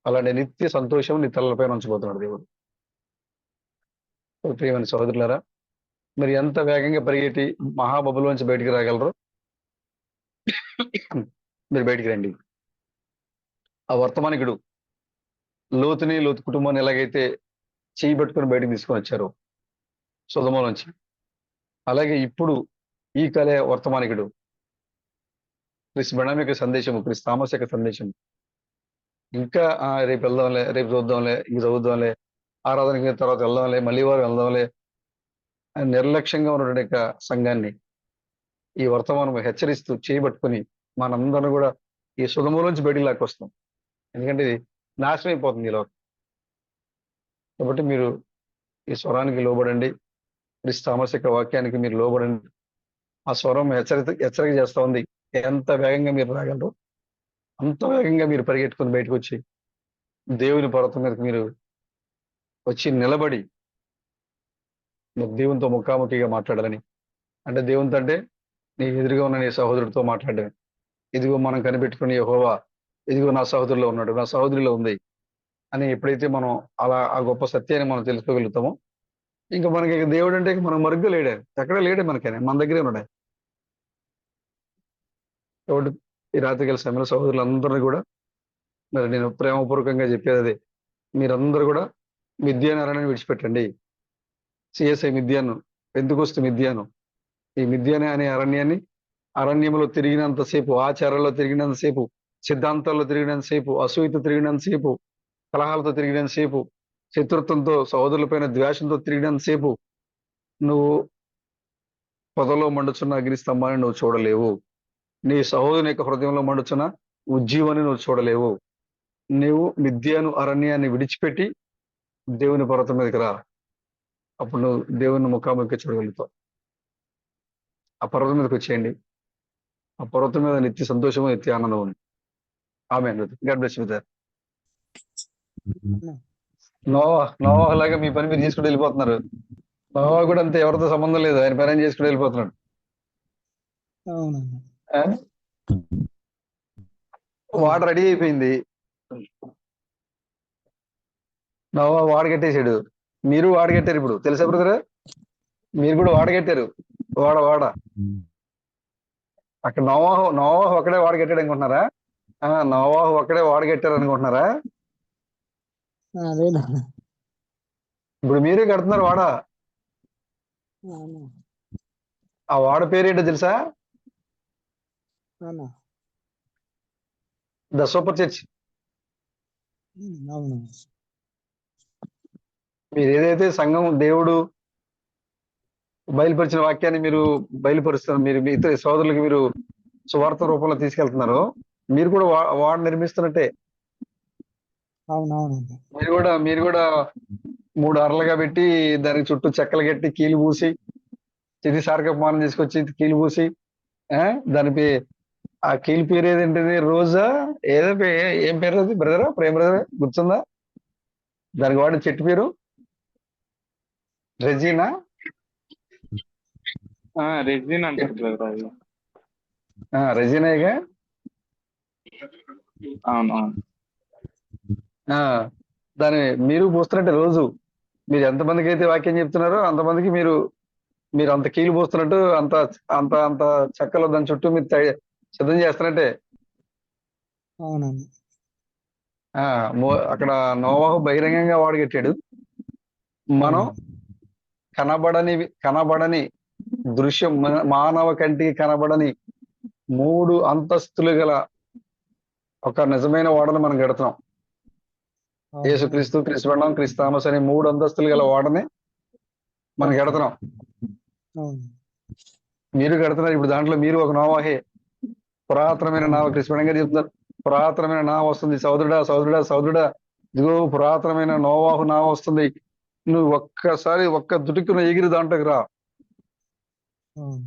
Speaker 1: అలాంటి నిత్య సంతోషం నీ తలపైన ఉంచబోతున్నాడు దేవుడు. ప్రియమైన సహోదరులారా, మీరు ఎంత వేగంగా పరిగెట్టి మహాబబులోంచి బయటికి రాగలరు? మీరు బయటికి రండి. ఆ వర్తమానికుడు లోతు కుటుంబాన్ని ఎలాగైతే చేయి పట్టుకుని బయటకు తీసుకొని వచ్చారో సొదొమలోంచి, అలాగే ఇప్పుడు ఈ కాలే వర్తమానికుడు క్రిస్ బెణం యొక్క సందేశము, క్రిస్ థామస్ యొక్క సందేశం ఇంకా రేపు వెళ్దాంలే, రేపు చూద్దాంలే, ఇంక చదువుదాంలే, ఆరాధనకి తర్వాత వెళ్దాంలే, మళ్ళీ వారు వెళ్దాంలే అని నిర్లక్ష్యంగా ఉన్నటువంటి యొక్క సంఘాన్ని ఈ వర్తమానం హెచ్చరిస్తూ చేయబట్టుకుని మనందరం కూడా ఈ సుధములోంచి బయటికి లాక్కొస్తాం. ఎందుకంటే ఇది నాశనం అయిపోతుంది ఈ లోకం. కాబట్టి మీరు ఈ స్వరానికి లోబడండి, క్రిస్ థామస్ యొక్క వాక్యానికి మీరు లోబడండి. ఆ స్వరం హెచ్చరిక చేస్తా ఉంది. ఎంత వేగంగా మీరు రాగలరు అంత వేగంగా మీరు పరిగెట్టుకుని బయటకు వచ్చి దేవుని పర్వతం మీదకి మీరు వచ్చి నిలబడి దేవునితో ముఖాముఖిగా మాట్లాడాలని. అంటే దేవునితో అంటే నీ ఎదురుగా ఉన్న నీ సహోదరుడితో మాట్లాడమే. ఇదిగో మనం కనిపెట్టుకుని యెహోవా ఇదిగో నా సహోదరులో ఉన్నాడు, నా సహోదరిలో ఉంది అని ఎప్పుడైతే మనం అలా ఆ గొప్ప సత్యాన్ని మనం తెలుసుకోగలుగుతామో ఇంకా మనకి ఇక దేవుడు అంటే ఇక మనం మరుగ్గా లేడే, ఎక్కడ లేడే మనకైనా, మన దగ్గరే ఉన్నాడు. కాబట్టి ఈ రాత్రికాల సమయంలో సహోదరులందరినీ కూడా మరి నేను ప్రేమపూర్వకంగా చెప్పేది అదే, మీరందరూ కూడా మిద్యాను అరణ్యాన్ని విడిచిపెట్టండి. సిఎస్ఐ మిద్యాను, పెంతుకొస్తు మిద్యాను, ఈ మిద్యానే అనే అరణ్యాన్ని, అరణ్యంలో తిరిగినంతసేపు, ఆచారాల్లో తిరిగినంతసేపు, సిద్ధాంతాల్లో తిరిగినంతసేపు, అసూయతో తిరిగినంతసేపు, కలహాలతో తిరిగినంతసేపు, శత్రుత్వంతో, సహోదరులపైన ద్వేషంతో తిరిగినంతసేపు నువ్వు పొదలో మండుచున్న అగ్ని స్తంభాన్ని నువ్వు చూడలేవు. నీ సహోదరుని యొక్క హృదయంలో మండుచున్న ఉజ్జీవాన్ని నువ్వు చూడలేవు. నువ్వు మిద్యాను అరణ్యాన్ని విడిచిపెట్టి దేవుని పర్వతం మీదకి రా. అప్పుడు నువ్వు దేవుని ముఖాముఖి చూడగలుగుతావు. ఆ పర్వతం మీదకి వచ్చేయండి. ఆ పర్వతం మీద నిత్య సంతోషము, నిత్య ఆనందం ఉంది. ఆమె God bless you there. Noah లాగా మీ పని మీరు చేసుకుంటూ వెళ్ళిపోతున్నారు. నోవా కూడా అంతే, ఎవరితో సంబంధం లేదు, ఆయన పని ఆయన చేసుకుంటూ వెళ్ళిపోతున్నాడు.
Speaker 4: అవునన్నా.
Speaker 1: ఆ? వాటర్ రెడీ అయిపోయింది, నోవా వాడగట్టేసాడు. మీరు వాడగట్టారు. ఇప్పుడు తెలుసా బ్రదర్, మీరు కూడా వాడగట్టారు. వాడ అక్కడ నోవాహు ఒక్కడే వాడగట్టాడు అనుకుంటున్నారా? నోవాహు ఒక్కడే వాడగట్టారు అనుకుంటున్నారా?
Speaker 4: అదేనన్నా.
Speaker 1: ఇప్పుడు మీరే కడుతున్నారు వాడ.
Speaker 4: అవునా.
Speaker 1: ఆ వాడ పేరేంటో తెలుసా?
Speaker 4: అవునా.
Speaker 1: The super church.
Speaker 4: అవును.
Speaker 1: మీరు ఏదైతే సంఘం, దేవుడు బయలుపరిచిన వాక్యాన్ని మీరు బయలుపరుస్తున్నారు, మీరు మీ ఇతర సోదరులకు మీరు సువార్త రూపంలో తీసుకెళ్తున్నారో, మీరు కూడా వాడ నిర్మిస్తున్నట్టే.
Speaker 4: అవునవునన్నా.
Speaker 1: మీరు కూడా 3 అరలుగా పెట్టి దానికి చుట్టూ చెక్కలు కట్టి కీలు పూసి, చిది సారకమానం తీసుకొచ్చి కీలు పూసి, దానికి ఆ కీలు పేరు ఏదేంటిది, రోజా ఏదో ఏం పేరు అది బ్రదర్, ప్రేమ బ్రదర్ గుర్తుందా? దానికి వాడిన చెట్టు పేరు రెజీనా.
Speaker 3: రెజిన్ అంటారు బ్రదర్ అది.
Speaker 1: రెజీనాగా.
Speaker 3: అవునవును.
Speaker 1: దాన్ని మీరు పోస్తున్నట్టే రోజు. మీరు ఎంతమందికి అయితే వాక్యం చెప్తున్నారో అంతమందికి మీరు మీరు అంత కీలు పోస్తున్నట్టు, అంత అంత అంత చెక్కలు దాని చుట్టూ మీరు సిద్ధం చేస్తున్నట్టే.
Speaker 4: అవునన్నా.
Speaker 1: అక్కడ నోవాహు బహిరంగంగా వాడగట్టాడు. మనం కనబడని దృశ్యం, మానవ కంటికి కనబడని 3 అంతస్తులు గల ఒక నిజమైన వాడని మనం కడుతున్నాం. యేసుక్రీస్తు, క్రిస్బండం, క్రిస్తామస్ అనే 3 అంతస్తులు గల వాడని మనం కడుతున్నాం.
Speaker 4: అవును.
Speaker 1: మీరు కడుతున్నారు. ఇప్పుడు దాంట్లో మీరు ఒక నోవాహే. పురాతనమైన నావ, క్రిస్బండం గారు చెప్తున్నారు, పురాతనమైన నావ వస్తుంది, సోదరుడా సోదరుడా సోదరుడా, ఇదిగో పురాతనమైన నోవాహు నావ వస్తుంది. నువ్వు ఒక్కసారి ఒక్క దుటుకున ఎగిరి దాంట్లోకి రా,
Speaker 4: అవును.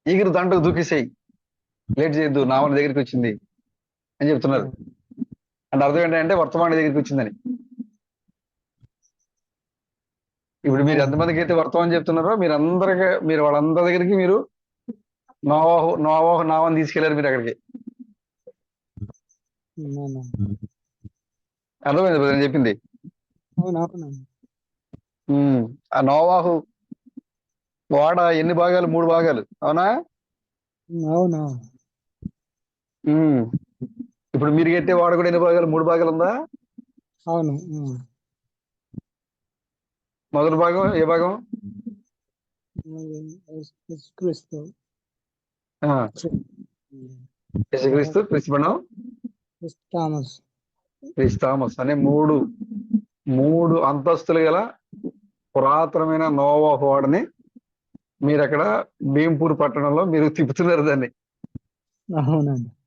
Speaker 1: ఎగిరి దాంట్లోకి దూకేసేయి, లేట్ చేయొద్దు, నావన దగ్గరికి వచ్చింది అని చెప్తున్నారు. అంటే అర్థం ఏంటంటే వర్తమానం దగ్గరికి వచ్చిందని. ఇప్పుడు మీరు ఎంతమందికి అయితే వర్తమానం చెప్తున్నారో మీరు వాళ్ళందరి దగ్గరికి మీరు నోవాహు నావని తీసుకెళ్లారు మీరు అక్కడికి.
Speaker 4: అవునా.
Speaker 1: అర్థమైంది బ్రదర్ నేను చెప్పింది?
Speaker 4: అవునవునన్నా.
Speaker 1: ఆ నోవాహు వాడ ఎన్ని భాగాలు? 3 భాగాలు, అవునా?
Speaker 4: అవునా.
Speaker 1: ఇప్పుడు మీరు కట్టే వాడ కూడా ఎన్ని భాగాలు? 3 భాగాలు ఉందా?
Speaker 4: అవును.
Speaker 1: మొదటి భాగం ఏ భాగం?
Speaker 4: క్రీస్తు.
Speaker 1: యేసుక్రీస్తు, క్రిస్బండం, క్రిస్తామస్ అనే 3 అంతస్తులు గల పురాతనమైన నోవాహు వాడని మీరు అక్కడ భీంపూర్ పట్టణంలో మీరు తిప్పుతున్నారు దాన్ని.
Speaker 4: అవునండి.